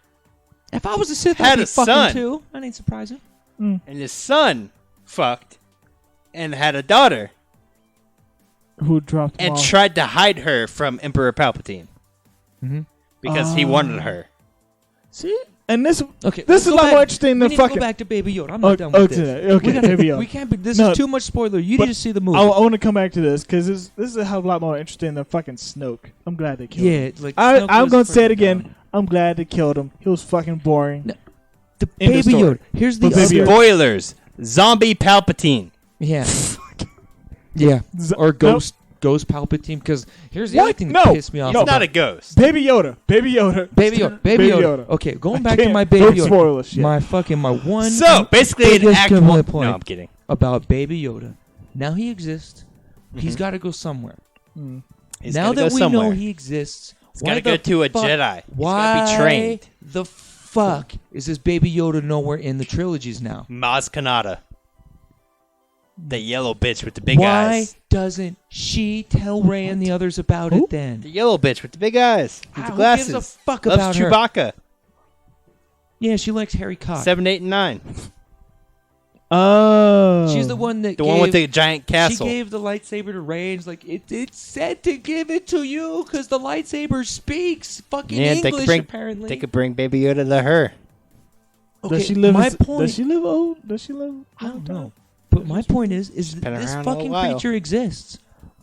If I was a Sith, Had I'd be a fucking son. too. That ain't surprising. and his son fucked and had a daughter Who dropped him and off? tried to hide her from Emperor Palpatine Mm-hmm. because he wanted her. See? And this Okay, this is a go lot back- more interesting We than need to fucking... go back to Baby Yoda. I'm not done with this. Okay, We gotta- Baby Yoda. We can't be... This No, is too much spoiler. You but need to see the movie. I want to come back to this because this is a hell of a lot more interesting than fucking Snoke. I'm glad they killed him. yeah, like... I'm Snoke was going to say it freaking again. dumb. I'm glad they killed him. He was fucking boring. No. The End of Baby story. Yoda. Here's the But Baby other... Yoda- Spoilers. Zombie Palpatine. Yeah. Yeah. Or Nope. Ghost Palpatine, because here's the other What? thing No. that pissed me off. He's No. not a ghost. Baby Yoda. Baby Yoda. Baby Yoda. Okay, going back to my Baby Don't Yoda. spoil this shit. My one So, basically, an biggest actual... complaint point No, I'm kidding. about Baby Yoda. Now he exists. He's Mhm. got to go somewhere. Mm. He's now gotta that go we somewhere. know he exists, He's why got to go the to a fuck- Jedi. He's Why got to be trained. the fuck is this Baby Yoda nowhere in the trilogies now? Maz Kanata. The yellow bitch with the big Why eyes. doesn't she tell Rey and the others about Who? it then? The yellow bitch with the big eyes. With the Who glasses. gives a fuck Loves about her? Chewbacca. Yeah, she likes Harry Cock. 7, 8, and 9. Oh. She's the one that The one with the giant castle. She gave the lightsaber to Rey. And it's like, it said to give it to you because the lightsaber speaks fucking English, apparently. They could bring Baby Yoda to her. Okay, Does she live? my point, Does she live old? Does she live? I don't know. But my point is been this around a fucking while. creature exists.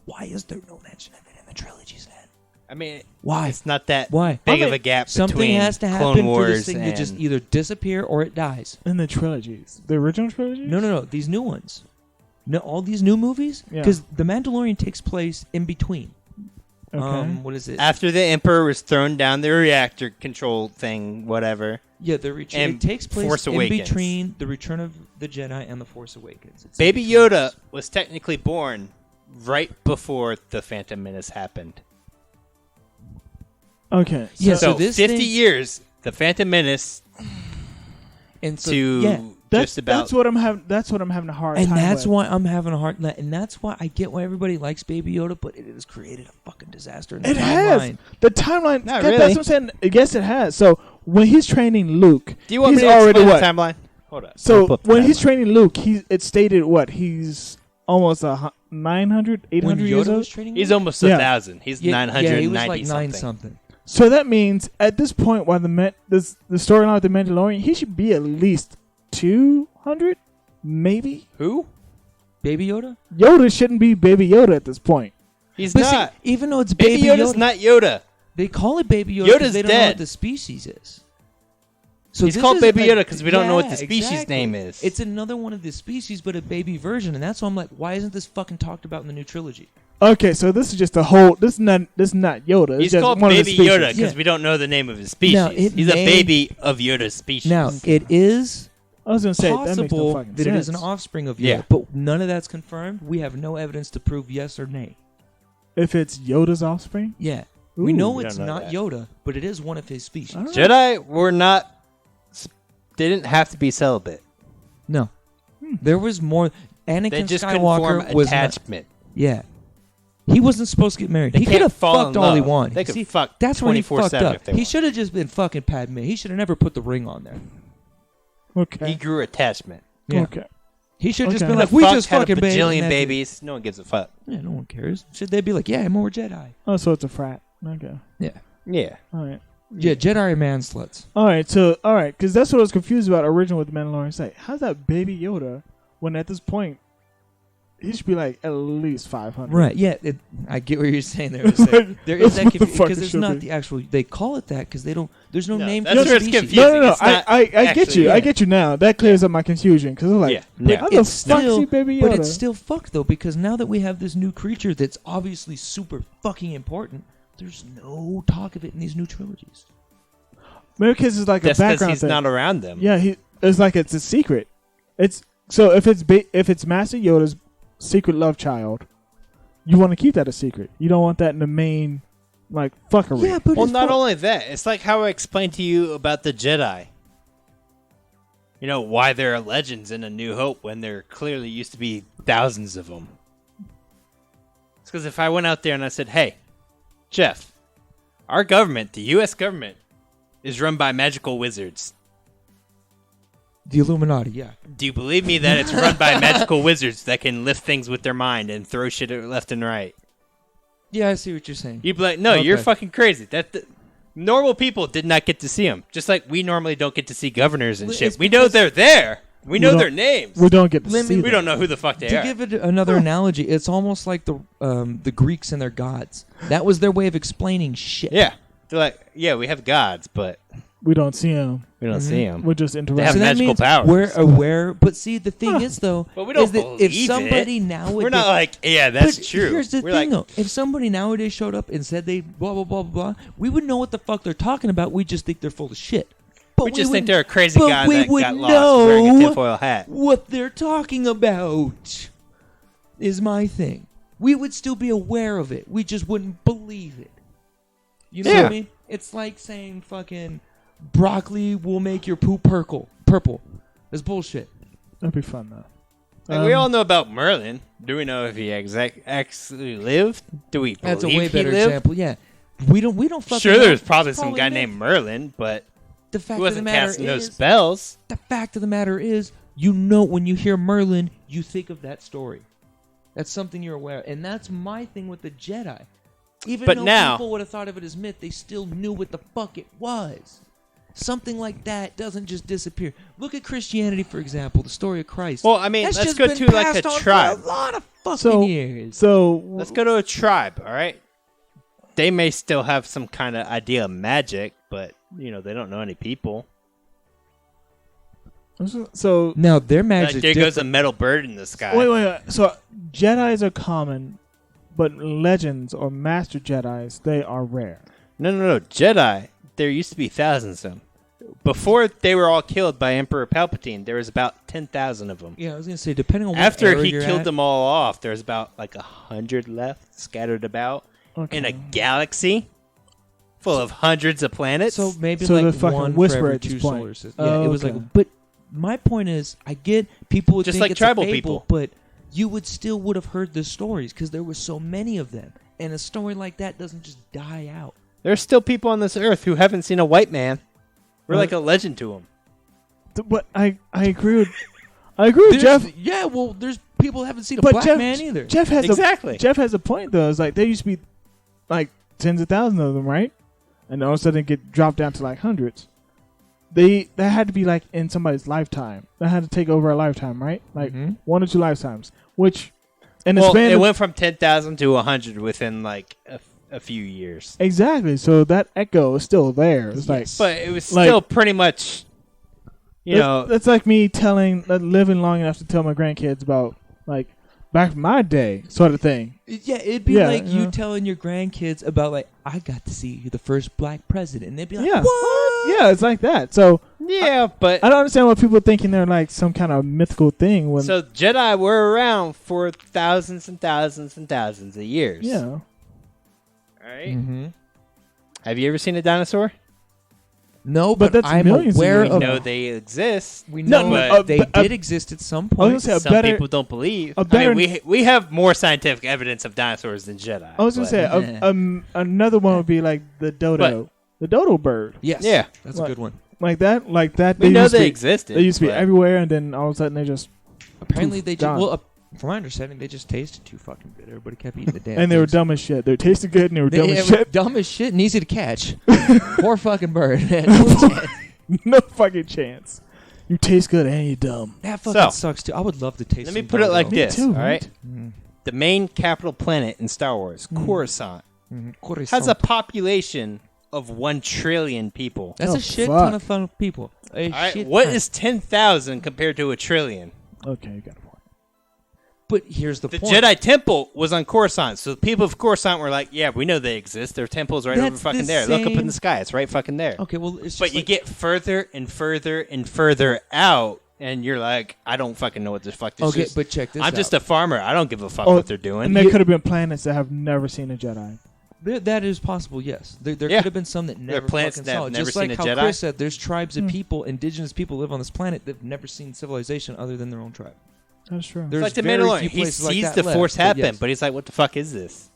Why is there no mention of it in the trilogies then? I mean, Why? it's not that Why? big of a gap Something between has to Clone happen for this Wars thing and to just either disappear or it dies. In the trilogies, the original trilogies. No. These new ones. No, all these new movies. Yeah. Because The Mandalorian takes place in between. Okay. What is it? after the Emperor was thrown down the reactor control thing, whatever. Yeah, and it takes place Force in Awakens. between The Return of the Jedi and The Force Awakens. It's in Baby between Yoda those. was technically born right before the Phantom Menace happened. Okay. Yeah, So, so this 50 thing- years, the Phantom Menace And so, to yeah, just about. That's what I'm having. That's what I'm having a hard and time that's with. why I'm having a hard. And that's why I get why everybody likes Baby Yoda, but it has created a fucking disaster in the It has timeline. the timeline. Not That's really. what I'm saying. Yes, it has. So when he's training Luke, Do you want he's me to already explain what? the timeline? Hold on. So I'll put the when he's timeline. training Luke, it stated what he's almost 900, 800 When years Yoda old. was training, He's him? almost Yeah. 1,000. He's yeah, 990 he was like something. something. So that means at this point, while the storyline of the Mandalorian, he should be at least 200, maybe. Who? Baby Yoda. Yoda shouldn't be Baby Yoda at this point. He's But not. see, even though it's Baby Baby Yoda's Yoda, not Yoda. they call it Baby Yoda Yoda's because they don't know dead. what the species is. So He's this called is Baby a- Yoda because we don't know what the yeah, species exactly. name is. It's another one of the species, but a baby version, and that's why I'm like, why isn't this fucking talked about in the new trilogy? Okay, so this is just a whole. This is not Yoda. It's He's just called one of the Baby species. Yoda because Yeah. we don't know the name of his species. Now, it He's a may- baby of Yoda's species. Now, it is I was gonna say that makes no possible fucking that it is an sense. offspring of Yoda, Yeah. but none of that's confirmed. We have no evidence to prove yes or nay. If it's Yoda's offspring, Yeah. We Ooh. know we it's don't know not that. Yoda, but it is one of his species. I don't know. Jedi were not. They didn't have to be celibate. No. There was more. Anakin They just couldn't form Skywalker was not, attachment. yeah. He wasn't supposed to get married. They He can't could have fall in fucked all he love. wanted. They could See, fuck that's where he 24/7 fucked up. if they He wanted. should have just been fucking Padme. He should have never put the ring on there. Okay. He grew attachment. Yeah. Okay. He should have just Okay. been The like, we fuck just had fucking a banged and bajillion that's it. babies. No one gives a fuck. Yeah, no one cares. Should they be like, yeah, more Jedi? Oh, so it's a frat. Okay. Yeah. Yeah. All right. Yeah, Jedi are man sluts. All right. So all right, because that's what I was confused about originally with the Mandalorian. It's like, how's that Baby Yoda when at this point he should be like at least 500? Right. Yeah, I get what you're saying there. It's like, there is that That's what the confusion fuck because it it's should not be. the actual. They call it that because they don't. There's no No, name that's for the where it's species. confusing. No. It's I not get actually- you. yeah. I get you now. That clears up my confusion because I was like, Yeah. But how the it's fuck still, is he Baby Yoda? but it's still fucked though because now that we have this new creature that's obviously super fucking important, there's no talk of it in these new trilogies. Maybe because it's like Just a because background he's thing. not around them. Yeah, it's like it's a secret. It's so if it's Master Yoda's secret love child, you want to keep that a secret. You don't want that in the main like fuckery. Yeah, but Well, it's not fu- only that, it's like how I explained to you about the Jedi. You know, why there are legends in A New Hope when there clearly used to be thousands of them. It's because if I went out there and I said, hey, Jeff, our government, the U.S. government, is run by magical wizards. the Illuminati. Yeah, Do you believe me that it's run by magical wizards that can lift things with their mind and throw shit left and right? yeah, I see what you're saying. You'd be like, no, you're Okay. fucking crazy. Normal people did not get to see them. Just like we normally don't get to see governors and Well, shit. it's We know because- they're there. We know don't- their names. we don't get to Let me- see We them. don't know who the fuck they To are. give it another analogy, it's almost like the Greeks and their gods. That was their way of explaining shit. Yeah. They're like, yeah, we have gods, but We don't see them. we don't see them. We're just They have interacting. that magical means powers. We're aware, but see, the thing is though, But we don't is that if believe somebody it. nowadays, We're not like, yeah, that's but true. Here's the We're thing like, though, if somebody nowadays showed up and said they blah blah blah blah, we would know what the fuck they're talking about. We just think they're full of shit. But we just think wouldn't- they're a crazy but guy we that would got lost wearing a know tinfoil hat. what they're talking about is my thing. We would still be aware of it. We just wouldn't believe it. You know what Yeah. I mean? It's like saying fucking broccoli will make your poop purple. Purple. That's bullshit. That'd be fun though. Like, we all know about Merlin. Do we know if he actually lived? Do we believe That's a way he better lived? example. Yeah. We don't fucking Sure, know. there's probably It's some guy myth. named Merlin, but The he fact of the wasn't matter casting no is, spells. the fact of the matter is, You know, when you hear Merlin, you think of that story. That's something you're aware of. And that's my thing with the Jedi. Even But though now- people would have thought of it as myth, they still knew what the fuck it was. Something like that doesn't just disappear. Look at Christianity, for example, the story of Christ. Well, I mean, That's let's just go been to like passed a on for tribe. a lot of fucking So- years. So Let's go to a tribe, all right? They may still have some kind of idea of magic, but, you know, they don't know any people. So Now, their magic Like, there goes a metal bird in the sky. wait. So Jedi's are common, but legends or master Jedi's, they are rare. No. Jedi, there used to be thousands of them. Before they were all killed by Emperor Palpatine, there was about 10,000 of them. Yeah, I was going to say, depending on what After era he you're killed at, them all off, there's about like 100 left scattered about Okay. in a galaxy full of hundreds of planets. So maybe So the like fucking one for whisper every at this two point. solar systems. Yeah, Oh, it was okay. like, but my point is, I get people would Just think like it's tribal a fable, people. but you would have heard the stories because there were so many of them, and a story like that doesn't just die out. There's still people on this earth who haven't seen a white man. We're like a legend to them. But I agree with Jeff. Yeah, well, there's people who haven't seen a But black Jeff, man either. Jeff has Exactly. Jeff has a point though. It's like there used to be like tens of thousands of them, right? And all of a sudden it get dropped down to like hundreds. That had to be like in somebody's lifetime. That had to take over a lifetime, right? Like Mhm. 1 or 2 lifetimes. Which in the Well, span it of- went from 10,000 to 100 within like a few years. exactly. So that echo is still there. It's like But it was Like- still pretty much, you know, that's like me living long enough to tell my grandkids about like back in my day sort of thing. Yeah, it'd be Yeah, like you yeah. telling your grandkids about like, I got to see the first black president, and they'd be like, Yeah. what? Yeah, it's like that. So yeah, but I don't understand why people are thinking they're like some kind of mythical thing when so Jedi were around for thousands and thousands and thousands of years. yeah. All right. Mm-hmm. Have you ever seen a dinosaur? No, But but, that's I'm millions of aware years We of. know they exist. We No, know but- they but- did exist at some I was point. gonna say a Some better. people don't believe. a better- I mean, we have more scientific evidence of dinosaurs than Jedi. I was gonna but- say another one would be like the dodo, the dodo bird, Yes. Yeah. That's What? a good one. like that. we know used to they be- existed. They used to be but- everywhere, and then all of a sudden they just Apparently Poof, they just gone. from my understanding they just tasted too fucking bitter, but it kept eating the damn. and they were things. dumb as shit. They tasted good and they were dumb They as were shit. dumb as shit and easy to catch. Poor fucking bird. Man. No chance. No fucking chance. You taste good and you're dumb. That fucking So, sucks too. I would love to taste. Let me some put it like dodo. this, too, all right? Mm. The main capital planet in Star Wars, Coruscant, Mhm. has a population of 1 trillion people. That's Oh, a shit fuck. ton of fun people. A All right, shit what ton. is 10,000 compared to 1 trillion? Okay, you got a point. But here's the The point. Jedi Temple was on Coruscant, so the people of Coruscant were like, "Yeah, we know they exist. Their temple's right over That's fucking the there. Look up in same- the sky; it's right fucking there." Okay, well, it's just But you like- get further and further and further out, and you're like, "I don't fucking know what the fuck this okay, is." but check this I'm out. just a farmer. I don't give a fuck Oh, what they're doing. And there could have been planets that have never seen a Jedi. That is possible, yes. There Yeah. could have been some that There are never planets fucking that saw have it. never Just seen like a how Jedi. Chris said, there's tribes of Hmm. people, indigenous people live on this planet that have never seen civilization other than their own tribe. That's true. There's It's like the very Mandalorian. few He places like sees that the left, Force but happen, yes. but he's like, "What the fuck is this?"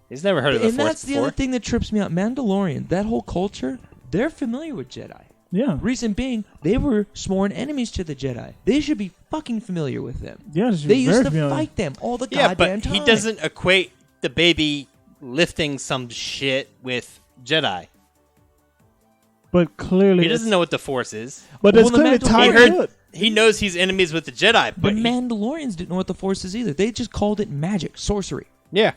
He's never heard of the And Force that's the before. other thing that trips me out. Mandalorian, that whole culture, they're familiar with Jedi. Yeah. Reason being, they were sworn enemies to the Jedi. They should be fucking familiar with them. Yeah. They used to fight them all the Yeah, goddamn but time. he doesn't equate the baby lifting some shit with Jedi. But clearly, He doesn't know what the Force is. But Well, it's the clearly Mandalorian- tied He heard- to it. He knows he's enemies with the Jedi, The but he- Mandalorians didn't know what the Force is either. They just called it magic, sorcery. yeah.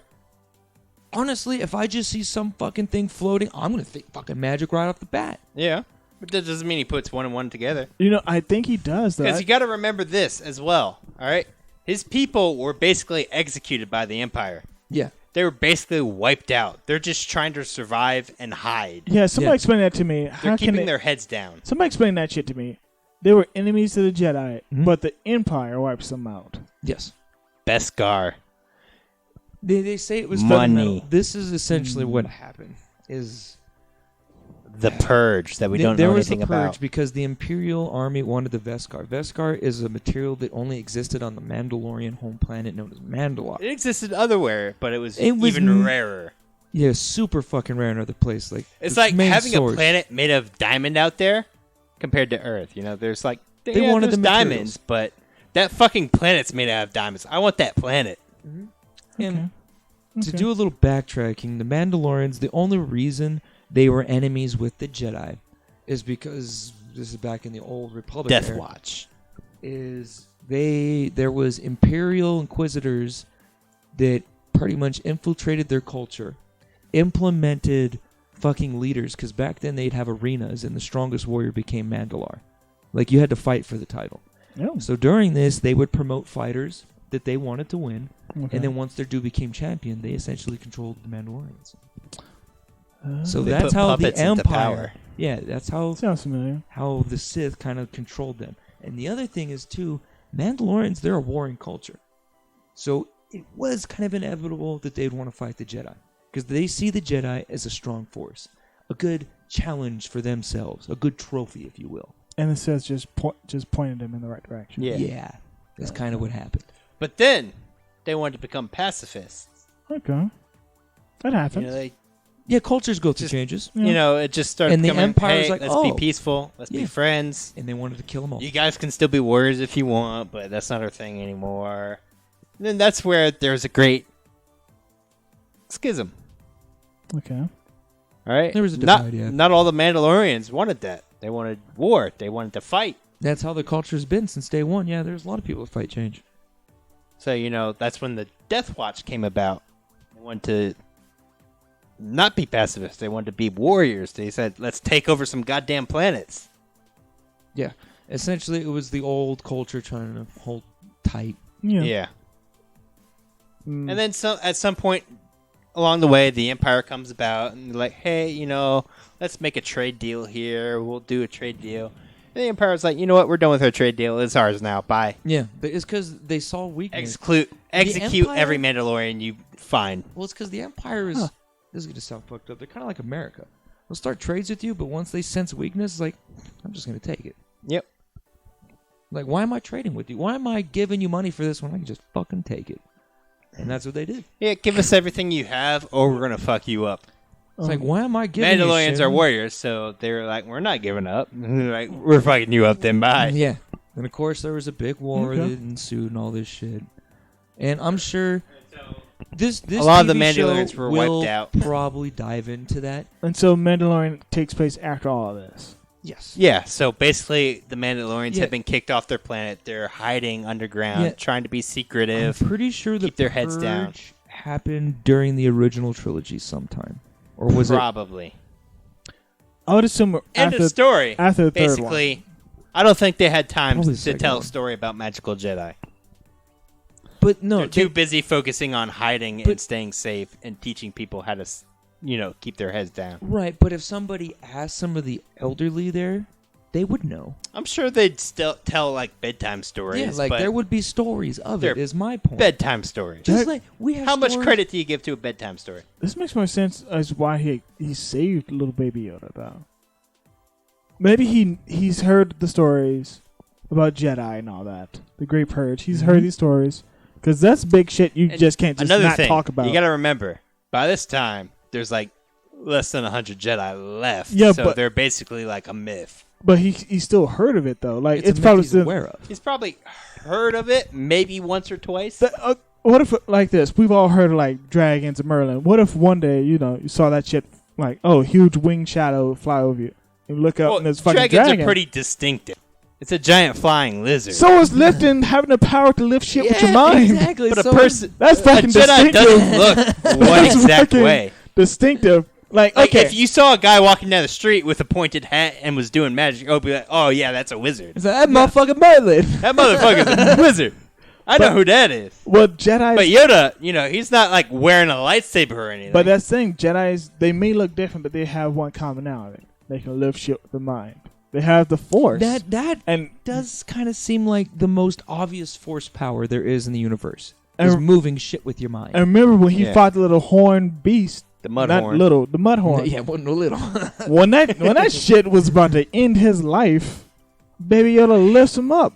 Honestly, if I just see some fucking thing floating, I'm gonna think fucking magic right off the bat. Yeah. But that doesn't mean he puts 1 and 1 together. You know, I think he does though. Because you got to remember this as well. All right, his people were basically executed by the Empire. Yeah. They were basically wiped out. They're just trying to survive and hide. Yeah, somebody Yeah. explain that to me. They're How can keeping they, their heads down. somebody explain that shit to me? They were enemies to the Jedi, Mhm. but the Empire wipes them out. Yes. Beskar. They say it was Money. fundamental. This is essentially what happened. Is The Purge that we don't there know was anything the purge about. because the Imperial Army wanted the Beskar. Beskar is a material that only existed on the Mandalorian home planet known as Mandalore. It existed otherwhere, but it was m- even rarer. Yeah, super fucking rare in other places. Like It's the like main having source. a planet made of diamond out there compared to Earth. You know, there's like They wanted there's the diamonds, but that fucking planet's made out of diamonds. I want that planet. And to Okay. do a little backtracking, the Mandalorians, the only reason they were enemies with the Jedi is because this is back in the old Republic Death era, Watch. is there was Imperial Inquisitors that pretty much infiltrated their culture, implemented fucking leaders, because back then they'd have arenas and the strongest warrior became Mandalore. Like, you had to fight for the title. Oh, So during this, they would promote fighters that they wanted to win, okay. and then once their dude became champion, they essentially controlled the Mandalorians. So They that's put how the puppets into Empire. power. Yeah, that's how Sounds familiar. the Sith kind of controlled them. And the other thing is too, Mandalorians, they're a warring culture, so it was kind of inevitable that they'd want to fight the Jedi because they see the Jedi as a strong force, a good challenge for themselves, a good trophy, if you will. And it says just pointed them in the right direction. Yeah. That's kind of what happened. But then they wanted to become pacifists. Okay. That You happens. know, they, Yeah, cultures go through Just- changes, Yeah. you know, it just started And the becoming, Empire's hey, like, let's oh. be peaceful. Let's be Yeah. friends. and they wanted to kill them all. You guys can still be warriors if you want, but that's not our thing anymore. And then that's where there's a great schism. Okay. All right, There was a not divide, yeah. not all the Mandalorians wanted that. They wanted war. They wanted to fight. That's how the culture's been since day one. Yeah, there's a lot of people that fight change. So you know that's when the Death Watch came about. They wanted to not be pacifists. They wanted to be warriors. They said, "Let's take over some goddamn planets." Yeah, essentially it was the old culture trying to hold tight. Yeah. And then at some point along the way, the Empire comes about and they're like, hey, you know, let's make a trade deal here. We'll do a trade deal. And the Empire's like, you know what? We're done with our trade deal. It's ours now. Bye. Yeah, but it's because they saw weakness. Execute Empire- every Mandalorian you find. Well, it's because the Empire is... This is going to sound fucked up. They're kind of like America. They'll start trades with you, but once they sense weakness, it's like, I'm just going to take it. Yep. Like, why am I trading with you? Why am I giving you money for this when I can just fucking take it? And that's what they did. Yeah, give us everything you have or we're going to fuck you up. It's like, why am I giving you Mandalorians shit? are warriors, so they're like, we're not giving up. And they're like, we're fucking you up then. Bye. Yeah. And of course, there was a big war Okay. that ensued and all this shit. And I'm sure this A lot of the TV show Mandalorians were will wiped out. probably dive into that. And so Mandalorian takes place after all of this. Yes. Yeah, so basically the Mandalorians Yeah. have been kicked off their planet. They're hiding underground, Yeah. trying to be I'm secretive. pretty sure the Keep their heads down. Purge happened during the original trilogy sometime. Or was Probably. I would assume End after of story. after the third one. Basically, I don't think they had time Probably the to second tell one. a story about magical Jedi. it? But no, They're too busy focusing on hiding and But- staying safe and teaching people how to, keep their heads down. right, but if somebody asked some of the elderly there, they would know. I'm sure they'd still tell like bedtime stories. Yeah, like but there would be stories of it, they're is my point. bedtime stories. Just like we have How much stories- credit do you give to a bedtime story? This makes more sense as why he saved little baby Yoda though. Maybe he's heard the stories about Jedi and all that, the Great Purge. He's heard these stories because that's big shit. You And just can't just Another not thing, talk about. you got to remember, by this time, there's like less than 100 Jedi left. Yeah, so but- they're basically like a myth. But he still heard of it though. Like It's, it's a myth probably he's still. aware of. He's probably heard of it maybe once or twice. What if like this? We've all heard of like dragons and Merlin. What if one day you saw that shit like huge winged shadow fly over you? You look up Well, and there's fucking dragons dragon. are pretty distinctive. It's a giant flying lizard. So is lifting having the power to lift shit with your Yeah, mind. Exactly. but a so person, That's a fucking Jedi distinctive. doesn't look one That's exact fucking way. Distinctive. Like Like okay, if you saw a guy walking down the street with a pointed hat and was doing magic, I'd be like, "Oh yeah, that's a wizard. It's like, that motherfucking Merlin. That motherfucker's a wizard. I know who that is." well Jedi. But Yoda, he's not like wearing a lightsaber or anything. But that's the thing. Jedi's they may look different, but they have one commonality. They can lift shit with the mind. They have the Force. That and does kind of seem like the most obvious force power there is in the universe. And- Is moving shit with your mind. and remember when he Yeah. fought the little horn beast. the mud Not horn. little, the mud horn. Yeah, wasn't no little. when that shit was about to end his life, Baby Yoda lifts him up,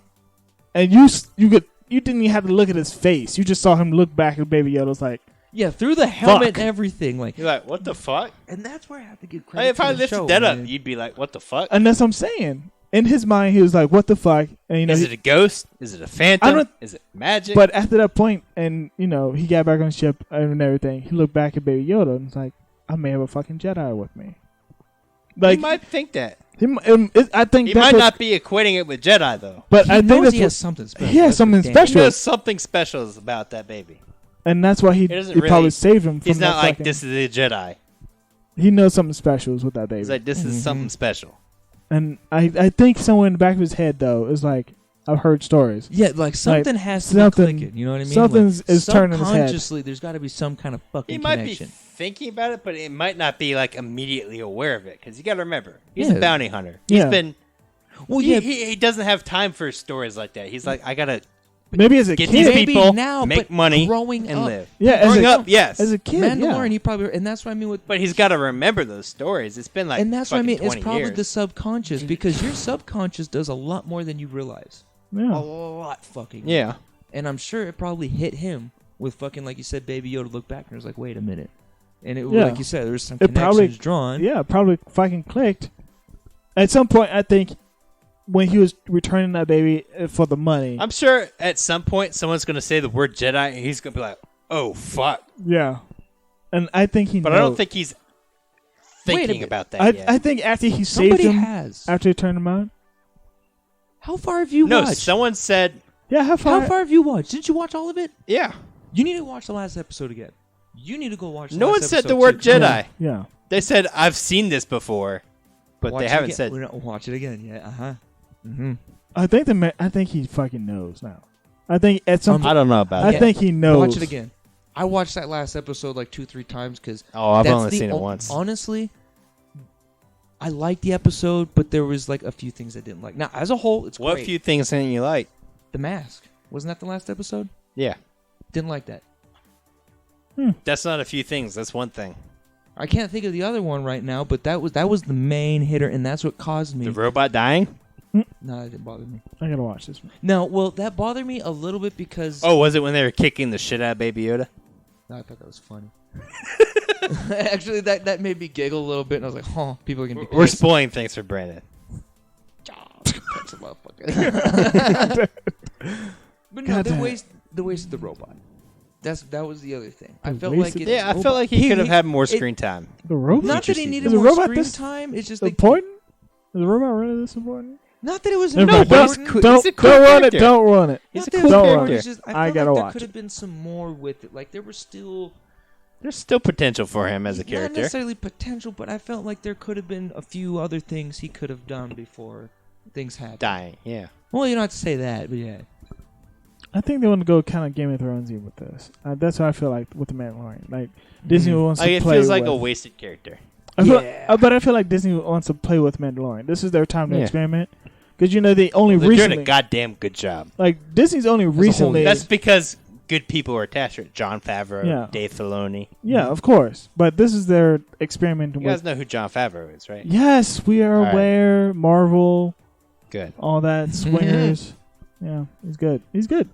and you didn't even have to look at his face. You just saw him look back at Baby Yoda's like, Yeah, through the helmet Fuck. and everything. Like, You're like, what the fuck? and that's where I have to give Like, credit if to I the lifted show, that up, man. you'd be like, what the fuck? and that's what I'm saying. in his mind, he was like, "What the fuck?" And is it a ghost? Is it a phantom? Is it magic? But after that point, and he got back on the ship and everything. He looked back at Baby Yoda and was like, "I may have a fucking Jedi with me." Like, he might think that. I think he might not be equating it with Jedi though. But I think knows he has something special. He has something special. He knows something special about that baby, and that's why he probably saved him. From he's not like this is a Jedi. He knows something special is with that baby. He's like this is something special. And I think somewhere in the back of his head though is like, I've heard stories. Yeah, like something has to be clicking. You know what I mean? Something is turning his head. Subconsciously, there's got to be some kind of fucking He might connection. be thinking about it, but it might not be like immediately aware of it. Because you got to remember, he's a bounty hunter. He's been. Well, he doesn't have time for stories like that. He's like, I gotta maybe as a get kid, these people, now, make money, growing and up. live. Yeah, growing up, yes. As a kid, Mandalorian, he probably, and that's what I mean with. But he's got to remember those stories. It's been like, and that's what I mean. It's probably years. the subconscious because your subconscious does a lot more than you realize. Yeah. A lot fucking. Yeah. And I'm sure it probably hit him with fucking, like you said, Baby Yoda looked back and was like, wait a minute. And it, like you said, there was some connections drawn. Yeah, probably fucking clicked. At some point, I think, when he was returning that baby for the money. I'm sure at some point someone's going to say the word Jedi and he's going to be like, oh, fuck. Yeah. And I think he knows. But I don't think he's thinking about that yet. I think after he saved him, after he turned him on. How far have you watched? No, someone said... Yeah, how far have you watched? Didn't you watch all of it? Yeah. You need to watch the last episode again. You need to go watch the No last one episode said the word too. Jedi. Yeah. They said, I've seen this before, but Watch they haven't again. said... We're not watch it again. Yeah, uh-huh. Mm-hmm. I think he fucking knows now. I think at some I don't know about I that. think he knows. Watch it again. I watched that last episode like 2-3 times because... Oh, I've only seen it once. Honestly, I liked the episode, but there was like a few things I didn't like. Now, as a whole, it's What great. few things didn't you like? The mask. Wasn't that the last episode? Yeah. Didn't like that. That's not a few things. That's one thing. I can't think of the other one right now, but that was the main hitter, and that's what caused me. The robot dying? No, that didn't bother me. I gotta watch this one. No, well, that bothered me a little bit because... Oh, was it when they were kicking the shit out of Baby Yoda? No, I thought that was funny. Actually, that made me giggle a little bit, and I was like, "Oh, people are gonna be." We're spoiling things for Brandon. That's a motherfucker. But no, they wasted the robot. That was the other thing. I felt like it. Yeah, I felt like he could have had more screen time. The robot. Not that he needed Is the more robot screen this time. It's just like important. Is the robot really this important? not that it was Never mind. important. Don't He's a cool run it. character. Don't run it. He's a Not that cool it was character. important, it's just, I I felt gotta like there watch could it. have been some more with it. Like there was still There's still potential for him as a not character. necessarily potential, but I felt like there could have been a few other things he could have done before things happened. Dying, yeah. Well, you don't have to say that, but yeah. I think they want to go kind of Game of Thronesy with this. That's what I feel like with the Mandalorian. Like Disney wants to Like, it play. feels like with, a wasted character. but I feel like Disney wants to play with Mandalorian. This is their time to Yeah. experiment. Because they only They're recently doing a goddamn good job. like Disney's only recently. That's because good people are attached to it. John Favreau, Yeah. Dave Filoni. Yeah, of course. But this is their experiment You with. guys know who John Favreau is, right? Yes, we are All right. aware. Marvel, Good. all that swingers. Yeah, he's good. He's good.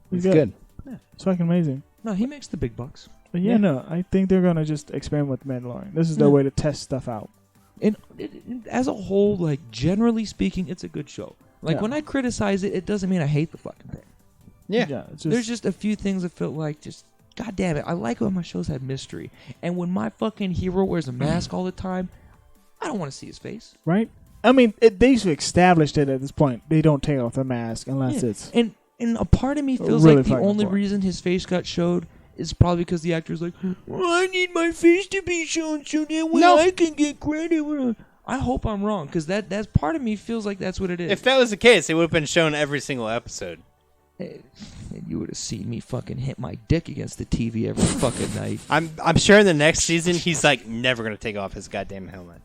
He's good. It's fucking amazing. No, he makes the big bucks. But yeah, no, I think they're gonna just experiment with Mandalorian. This is their Yeah. way to test stuff out. And as a whole, like generally speaking, it's a good show. Like Yeah. when I criticize it, it doesn't mean I hate the fucking thing. Yeah. It's There's just a few things that felt like just god damn it. I like when my shows have mystery, and when my fucking hero wears a mask all the time, I don't want to see his face. right. I mean, they've established it at this point. They don't take off the mask unless Yeah. it's And a part of me feels Really like the fucking only boring. reason his face got showed is probably because the actor's like, well, I need my face to be shown so that way I can get credit. I hope I'm wrong, because that's part of me feels like that's what it is. If that was the case, it would have been shown every single episode. And you would have seen me fucking hit my dick against the TV every fucking night. I'm sure in the next season he's like never gonna take off his goddamn helmet.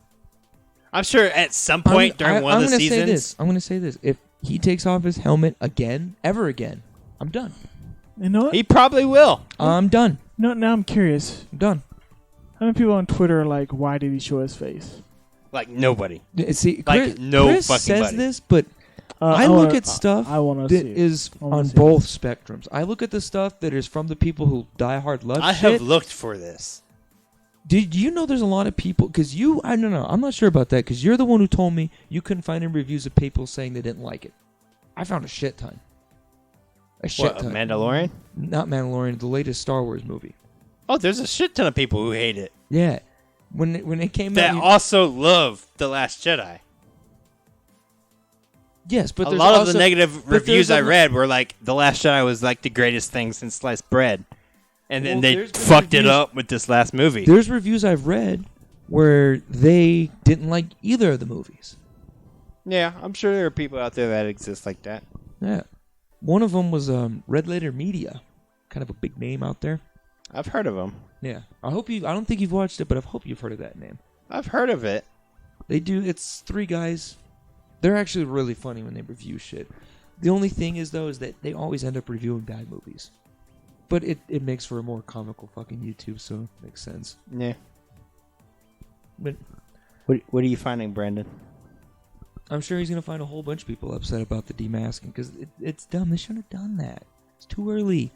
I'm sure at some point during one of the seasons. I'm going to say this. If he takes off his helmet again, ever again, I'm done. you know what? He probably will. I'm done. No, now I'm curious. I'm done. How many people on Twitter are like, why did he show his face? Like nobody. See, Like, Chris, no Chris fucking says buddy. this, but I I look wanna- at stuff I want to that see it. is I wanna on see it. both spectrums. I look at the stuff that is from the people who die hard love I shit. have looked for this. Did you know there's a lot of people? Because I don't know. I'm not sure about that. Because you're the one who told me you couldn't find any reviews of people saying they didn't like it. I found a shit ton. What, Mandalorian? Not Mandalorian. The latest Star Wars movie. Oh, there's a shit ton of people who hate it. Yeah, when it came that out, also love The Last Jedi. Yes, but a there's lot also, of the negative reviews I read were like The Last Jedi was like the greatest thing since sliced bread, and then they fucked it up with this last movie. There's reviews I've read where they didn't like either of the movies. Yeah, I'm sure there are people out there that exist like that. Yeah, one of them was Red Letter Media, kind of a big name out there. I've heard of them. Yeah, I don't think you've watched it, but I hope you've heard of that name. I've heard of it. They do. It's 3 guys. They're actually really funny when they review shit. The only thing is, though, is that they always end up reviewing bad movies. But it makes for a more comical fucking YouTube, so it makes sense. Yeah. But what are you finding, Brandon? I'm sure he's going to find a whole bunch of people upset about the demasking, because it's dumb. They shouldn't have done that. It's too early.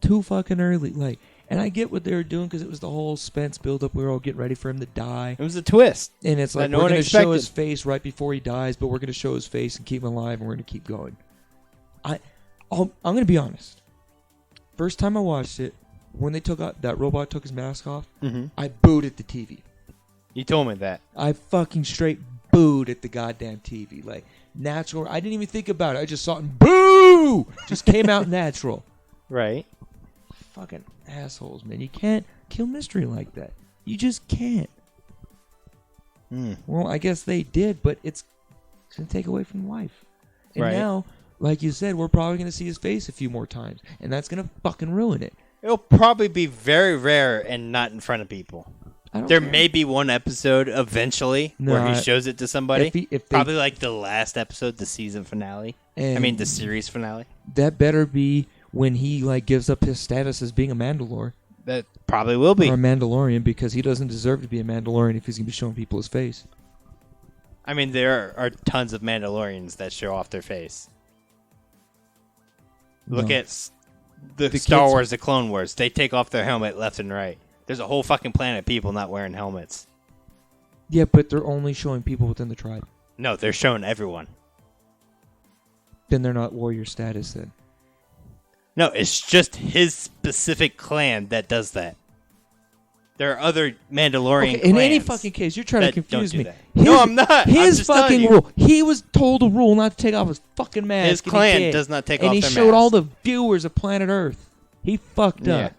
Too fucking early. Like, and I get what they were doing because it was the whole Spence build-up. We were all getting ready for him to die. It was a twist. And it's like, no we're one going to show expected. his face right before he dies, but we're going to show his face and keep him alive, and we're going to keep going. I'm going to be honest. First time I watched it, when they that robot took his mask off, I booed at the TV. You told me that. I fucking straight booed at the goddamn TV. Like, natural. I didn't even think about it. I just saw it and boo! Just came out natural. Right. Fucking assholes, man. You can't kill mystery like that. You just can't. Well, I guess they did, but it's going to take away from life. And now, like you said, we're probably going to see his face a few more times, and that's going to fucking ruin it. It'll probably be very rare and not in front of people. There may be one episode eventually where he shows it to somebody. Probably like the last episode, the season finale. The series finale. That better be when he like gives up his status as being a Mandalore. That probably will be. Or a Mandalorian, because he doesn't deserve to be a Mandalorian if he's going to be showing people his face. I mean, there are tons of Mandalorians that show off their face. Look at the Star Wars, the Clone Wars. They take off their helmet left and right. There's a whole fucking planet of people not wearing helmets. Yeah, but they're only showing people within the tribe. No, they're showing everyone. Then they're not warrior status then. No, it's just his specific clan that does that. There are other Mandalorian clans. In any fucking case, you're trying to confuse me. No, I'm not. His fucking rule. He was told a rule not to take off his fucking mask. His clan does not take off their mask. And he showed all the viewers of planet Earth. He fucked up.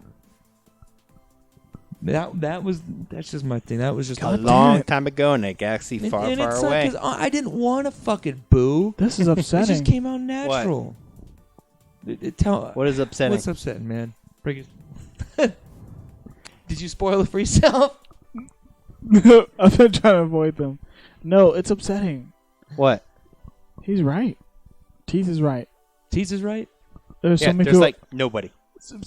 That's just my thing. That was just a long time ago in a galaxy far away. Because I didn't want to fucking boo. This is upsetting. It just came out natural. What is upsetting? What's upsetting, man? Bring it. Did you spoil it for yourself? I've been trying to avoid them. No, it's upsetting. What? He's right. Tease is right. Tease is right? There's so many people, like nobody.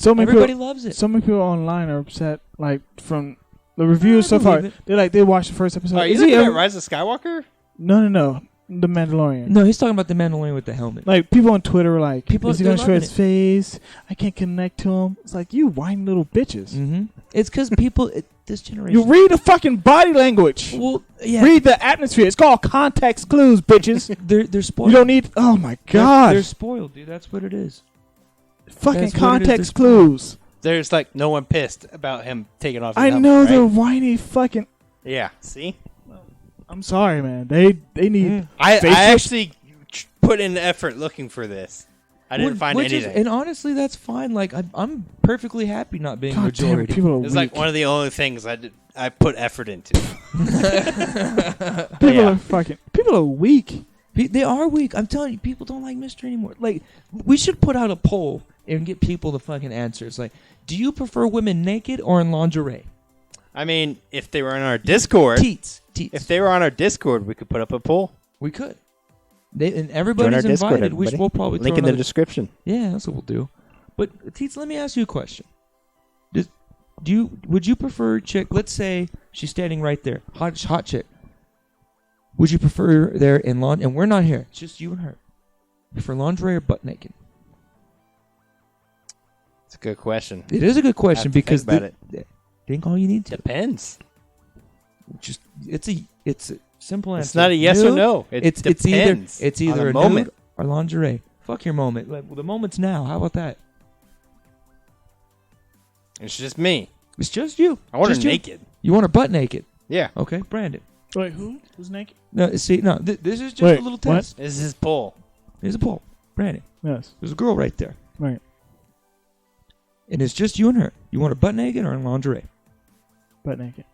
Everybody loves it. So many people online are upset, like from the reviews so far. They watched the first episode. Are you looking at Rise of Skywalker? No. The Mandalorian. No, he's talking about the Mandalorian with the helmet. Like, people on Twitter were like, is he going to show his it. face? I can't connect to him. It's like, you whiny little bitches. Mm-hmm. It's because people, this generation... You read the fucking body language. Well, yeah. Read the atmosphere. It's called context clues, bitches. They're spoiled. You don't need... Oh, my God. They're spoiled, dude. That's what it is. Fucking context clues. There's, like, no one pissed about him taking off his helmet, know, right? They're whiny fucking... Yeah, see? I'm sorry, man. They need... I actually put in the effort looking for this. I didn't find anything. And honestly, that's fine. Like, I'm perfully happy not being majority. It's like one of the only things I put effort into. People are weak. They are weak. I'm telling you, people don't like mystery anymore. Like, we should put out a poll and get people the fucking answers. Like, do you prefer women naked or in lingerie? I mean, if they were on our Discord, Teats. If they were on our Discord, we could put up a poll. We could. And everybody's invited. We'll probably link in the description. Yeah, that's what we'll do. But Teats, let me ask you a question. Would you prefer a chick? Let's say she's standing right there, hot chick. Would you prefer her there in lawn? And we're not here. It's just you and her. For lingerie or butt naked? It's a good question. It is a good question because think all you need to. Depends. Just it's a simple answer. It's not a yes or Nude, no. It's depends either on a the moment. nude or lingerie. Fuck your moment. Like, well, the moment's now. How about that? It's just me. It's just you. I want her Just you. naked. You want her butt naked? Yeah. Okay, Brandon. Wait, who's naked? No, see, no. This is just Wait, a little what? test. This is his poll. Here's a poll. Brandon, Yes. there's a girl right there, Right. and it's just you and her. You want her butt naked or in lingerie? Butt naked.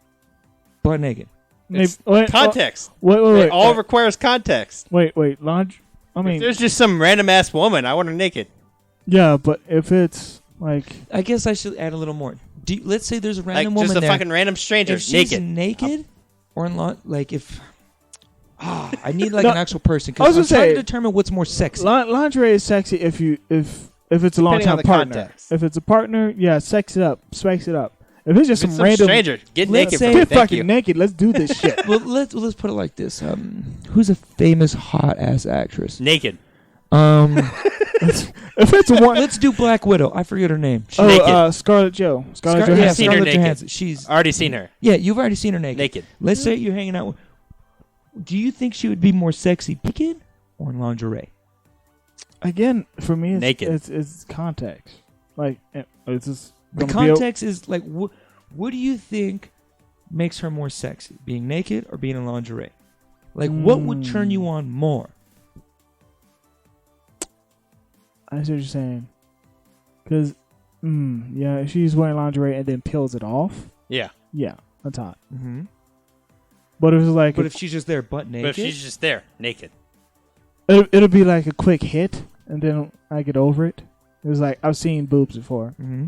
Butt naked. It's Wait, context. Wait. It all requires context. Wait. Laundry. I If mean, there's just some random ass woman, I want her naked. yeah, but if it's like, I guess I should add a little more. Let's say there's a Like random woman just a there. fucking random stranger If she's naked. or in like if I need like No, an actual person I was because gonna I'm trying say- to determine what's more sexy. lingerie is sexy if it's a long Depending on time the partner. context. If it's a partner, yeah, spice it up. If it's just If it's some random stranger, get Let's naked. say- Bro. get Thank fucking you. naked, let's do this shit. Well, let's put it like this. Who's a famous hot ass actress? Naked. If it's a one, Let's do Black Widow. I forget her name. She's naked. Scarlett Jo. Scarlett yeah, Johansson. seen her Scarlett naked. Johansson. She's Already seen her you've already seen her naked. naked. Let's say you're hanging out with. Do you think she would be more sexy naked or in lingerie? Again, for me, it's, Naked. It's context. Like it's just The gonna be context is like, what do you think makes her more sexy? Being naked or being in lingerie? Like, what would turn you on more? I see what you're saying. Because, yeah, if she's wearing lingerie and then peels it off, Yeah. yeah, that's hot. Mm-hmm. But if it's like, But if she's just there butt naked, But if she's just there, naked. it'll be like a quick hit, and then I get over it. It was like I've seen boobs before. mm-hmm.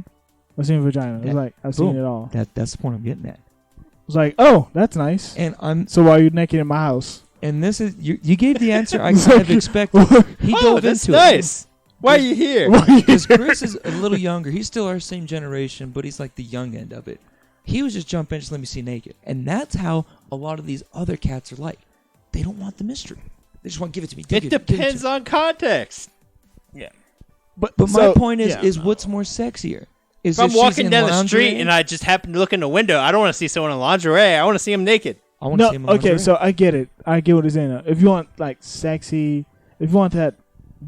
I've seen vagina. It was like I've seen boom. it all. That's the point I'm getting at. It was like, oh, that's nice. And So why are you naked in my house? this is you gave the answer I kind of expected. He Oh, dove that's into nice. Why are you here? Because Chris is a little younger. He's still our same generation, but he's like the young end of it. He was just jump in, just let me see naked. And that's how a lot of these other cats are like. They don't want the mystery. They just want to give it to me. It depends on context. Yeah. But so, my point is, yeah. what's more sexier? Is If I'm she's walking in down the lingerie? street and I just happen to look in the window, I don't want to see someone in lingerie. I want to see them naked. I want to No, see him in okay, lingerie. so I get it. I get what he's saying. If you want like sexy, if you want that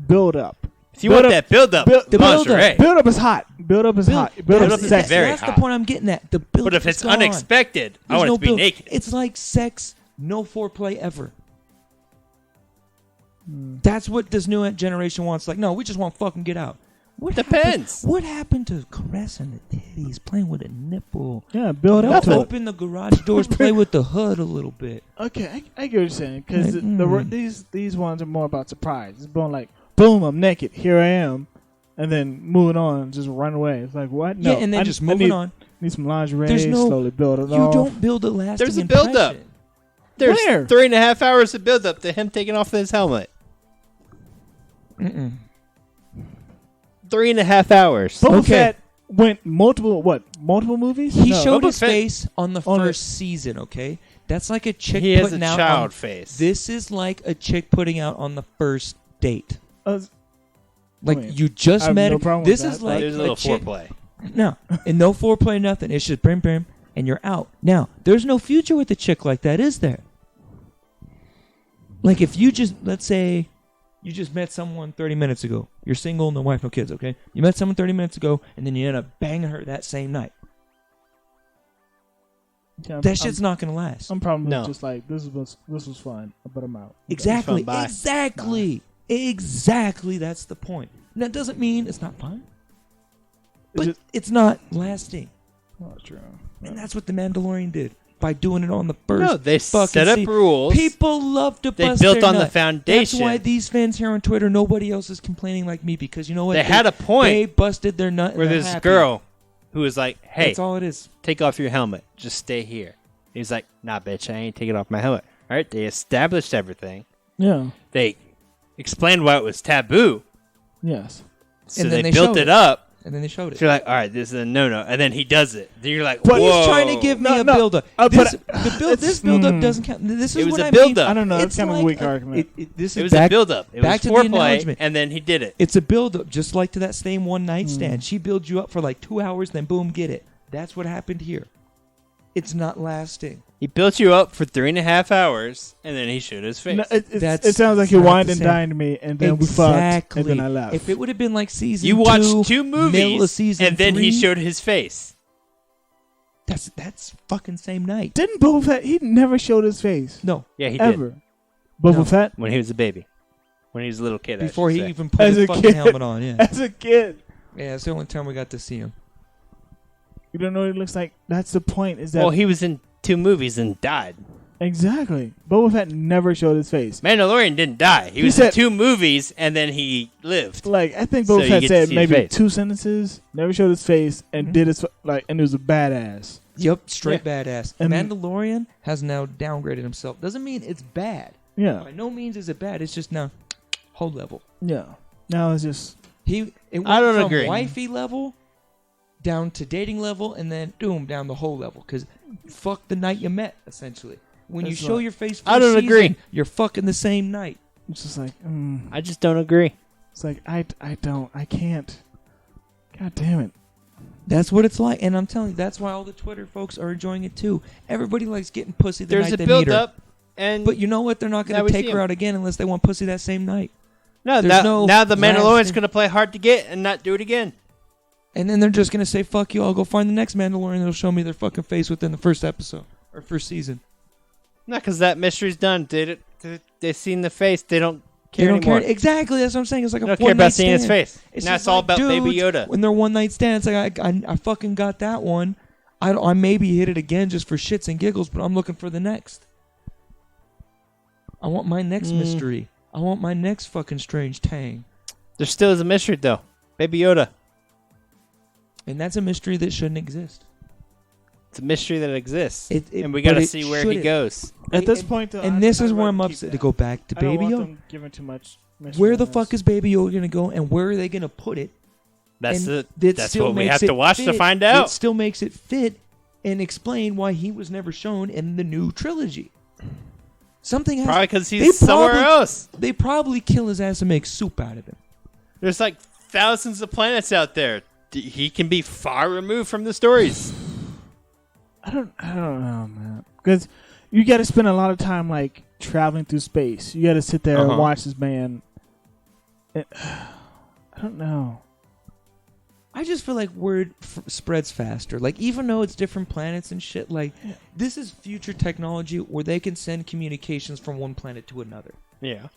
build up, If you want that build up, the lingerie. build up is hot. Build up is hot. Build up up is is sexy. very That's hot. the point I'm getting at. The build But if is it's gone. unexpected, I There's want no it to be build. naked. It's like sex, no foreplay ever. That's what this new generation wants. Like, no, we just want to fucking get out. What Depends. What happened to caressing the titties, playing with a nipple? Yeah, build up to it. Open the garage doors, play with the hood a little bit. Okay, I get what you're saying because Like, these ones are more about surprise. It's more like, boom, I'm naked, here I am, and then moving on, just run away. It's like what? No, yeah, and then I just I moving need, on. Need some lingerie. There's no- slowly build it You off. don't build a lasting There's a build-up. impression. There's Where? 3.5 hours of build up to him taking off his helmet. Mm-mm. 3.5 hours. Boba Okay. Fett went multiple movies? He No. showed Boba his Fett- face on the on the- first season, okay? That's like a chick He has a putting out child on, face. This is like a chick putting out on the first date. Like I mean, you I just have met no her. problem This with is that, like There's a little chick. foreplay. No, and no foreplay, nothing. It's just brim brim, and you're out. Now, there's no future with a chick like that, is there? Like if you just, let's say, you just met someone 30 minutes ago. You're single, no wife, no kids, okay? You met someone 30 minutes ago, and then you end up banging her that same night. Yeah, That shit's not gonna last. I'm probably No. just like this was fun, but I'm out. Exactly. Fun, bye. Exactly. Exactly. That's the point. And that doesn't mean it's not fun, but It's it's not lasting. not true. And that's what the Mandalorian did by doing it on the first. No, they fucking set up season. rules. People love to They bust built their on the nut. foundation. That's why these fans here on Twitter, nobody else is complaining like me because you know what? They had a point They busted their nut. where and they're this happy. girl who was like, hey, That's all it is. take off your helmet. Just stay here. He's like, nah, bitch, I ain't taking off my helmet. All right, they established everything. Yeah. They explained why it was taboo. Yes. So And then they they built showed it it. up. And then they showed So you're it. like, all right, this is a no-no. And then he does it. Then you're like, But whoa. He's trying to give me No, a no. build-up. But This it's- build-up doesn't count. This is It was what a I build-up. I don't know. It's It's kind of a like weak argument. This It is was back, a build-up. It back was to the foreplay, acknowledgement. and then he did it. It's a build-up, just like to that same one-night stand. She builds you up for like 2 hours, then boom, get it. That's what happened here. It's not lasting. He built you up for 3.5 hours, and then he showed his face. No, it sounds like you wined and dined me, and then we fucked, and then I left. If it would have been like season you 2, watched 2 middle of movies, season and then 3, he showed his face. That's fucking same night. Didn't Boba Fett? He never showed his face. No, Yeah, he ever. did. Boba Fett When he was a baby. When he was a little kid, before I he should say. even put As his a fucking kid. helmet on. Yeah, as a kid. yeah. That's the only time we got to see him. You don't know what he looks like. That's the point. Is that Well, he was in 2 movies and died. exactly? Boba Fett never showed his face. Mandalorian didn't die. He was said- in 2 movies, and then he lived. Like I think So Boba you Fett get to said see his maybe face. 2 sentences. Never showed his face and Mhm. did his and he was a badass. Yep, straight badass. And- Mandalorian has now downgraded himself. Doesn't mean it's bad. Yeah, By no means is it bad. It's just now whole level. yeah. Now it's just It went I don't from agree. wifey level down to dating level, and then boom down the whole level. Because fuck the night you met, essentially. When you That's show not- your face for I a don't season, agree. you're fucking the same night. it's just like I just don't agree. it's like I can't. God damn it. That's what it's like, and I'm telling you, that's why all the Twitter folks are enjoying it too. Everybody likes getting pussy the There's night a they build meet her. up, and But you know what? They're not Now going we to take see her him. out again unless they want pussy that same night. no, there's now, no now the Mandalorian's lasting- going to play hard to get and not do it again. And then they're just going to say, fuck you, I'll go find the next Mandalorian that'll show me their fucking face within the first episode or first season. Not because that mystery's done. They've seen the face. They don't care They don't anymore. care. Exactly, that's what I'm saying. It's like They a don't care about one-night seeing his stand. face. It's Now just it's all like about Baby dudes, Yoda. When they're one night stands, like I fucking got that one. I maybe hit it again just for shits and giggles, but I'm looking for the next. I want my next mystery. I want my next fucking strange tang. There still is a mystery, though. Baby Yoda. And that's a mystery that shouldn't exist. It's a mystery that exists. and we but got to it see where he shouldn't. goes. At this And- point, though, And this is where I'm upset to go back to I don't Baby want Yoda. them giving too much. mystery Where on the this. fuck is Baby Yoda going to go, and where are they going to put it? That's And the. that That's still what we makes have to it watch to fit. find It out. still makes it fit and explain why he was never shown in the new trilogy. Something has. Probably because they he's somewhere probably- else. They probably kill his ass and make soup out of him. There's like thousands of planets out there. He can be far removed from the stories. I don't know, man. Because you got to spend a lot of time like traveling through space. You got to sit there and watch this man. I don't know. I just feel like word spreads faster. Like, even though it's different planets and shit, like, this is future technology where they can send communications from one planet to another. Yeah.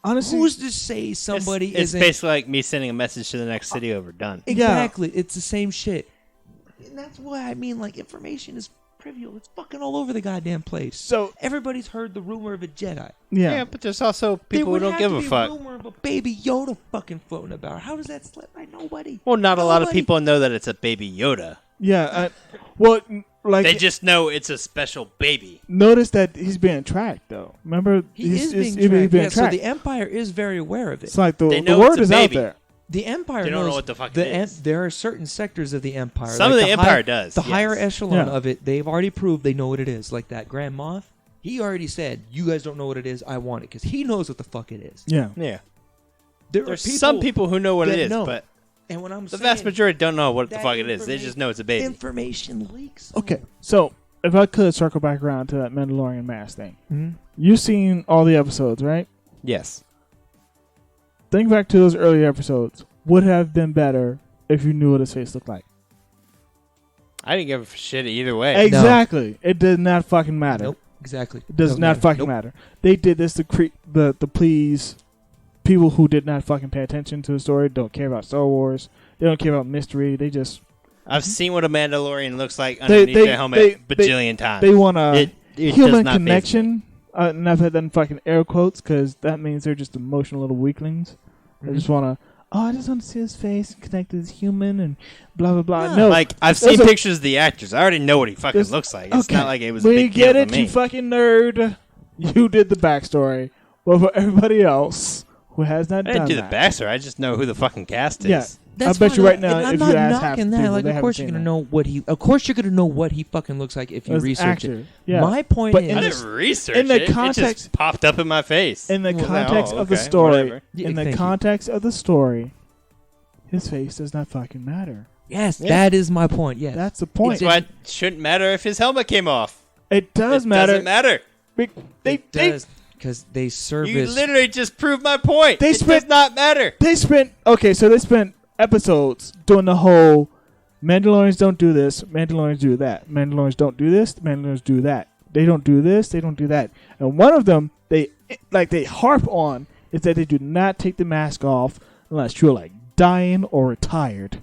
Honestly, Who's to say somebody It's isn't... basically like me sending a message to the next city over. Done. Exactly. It's the same shit. And that's why I mean, like, information is trivial. It's fucking all over the goddamn place. so Everybody's heard the rumor of a Jedi. yeah. But there's also There people who would don't have give to a be fuck. rumor of a Baby Yoda fucking floating about. How does that slip by nobody? Well, not a lot of Nobody- people know that it's a Baby Yoda. Yeah. Well, like They just know it's a special baby. notice that he's being tracked though. Remember, He he's is being he's tracked. Yeah, so tracked. the Empire is very aware of it. It's like They the know word it's is a out baby. there. The Empire They don't know knows what the fuck the it is. there are certain sectors of the Empire. Some like of the Empire does, The yes. higher echelon Yeah. of it, they've already proved they know what it is. Like that Grand Moff, he already said, "You guys don't know what it is. I want it," because he knows what the fuck it is. Yeah. Yeah. There There's are some people who know what it that is, know. but and when I'm the saying vast majority don't know what the that fuck it is. They just know it's a baby. Information leaks. Okay. So if I could circle back around to that Mandalorian mask thing, Mhm. you've seen all the episodes, right? Yes. Think back to those early episodes. Would have been better if you knew what his face looked like. I didn't give a shit either way. Exactly. It did not fucking matter. Nope. Exactly. It does Doesn't not matter. fucking Nope. matter. They did this to the please people who did not fucking pay attention to the story, don't care about Star Wars, they don't care about mystery, they just I've seen what a Mandalorian looks like underneath they- the helmet they- bajillion times. they want a It does human not faze me. connection. Not that then fucking air quotes, because that means they're just emotional little weaklings. They Mhm. just want to, I just want to see his face and connect to his human and blah, blah, blah. Yeah. No. Like, I've There's seen a- pictures of the actors. I already know what he fucking There's- looks like. It's okay. not like it was a We big get deal it, to me. you fucking nerd. You did the backstory. But for everybody else who has not I done didn't do the that. backstory. I just know who the fucking cast is. Yeah. That's I bet fine. you right now, And I'm if not you ask half knocking the that. people, Like, they of course haven't you're seen gonna know what he. Of course you're gonna know what he fucking looks like if you As an research actor. it. Yeah. My point But is, in I the- didn't research in the it. It context- just popped up in my face. In the Well, context oh, of the okay, story, whatever. Yeah, in the thank you. context of the story, his face does not fucking matter. Yes, Yeah. that is my point. Yes. That's the point. That's why it shouldn't matter if his helmet came off. It does It matter. doesn't matter. They because they service. You literally just proved my point. They It spent- does not matter. they spent episodes doing the whole Mandalorians don't do this, Mandalorians do that. Mandalorians don't do this, Mandalorians do that. They don't do this, they don't do that. And one of them they harp on is that they do not take the mask off unless you're like dying or retired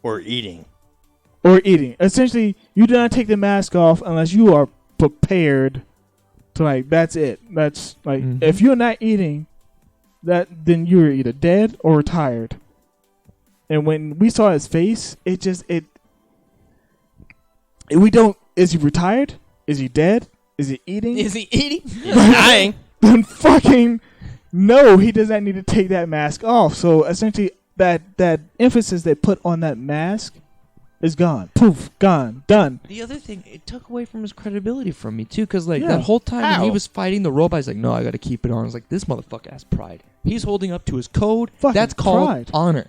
Or eating. or eating. Essentially, you do not take the mask off unless you are prepared to like that's it. That's like if you're not eating then you're either dead or retired. And when we saw his face, we don't. Is he retired? Is he dead? Is he eating? Is he eating? He's dying. Then fucking no, he does not need to take that mask off. So essentially, that emphasis they put on that mask is gone. Poof, gone, done. The other thing, it took away from his credibility from me too, because like Yeah. that whole time when he How? was fighting the robot, he's like, "No, I got to keep it on." I was like, "This motherfucker has pride. He's holding up to his code. Fucking That's called pride. honor."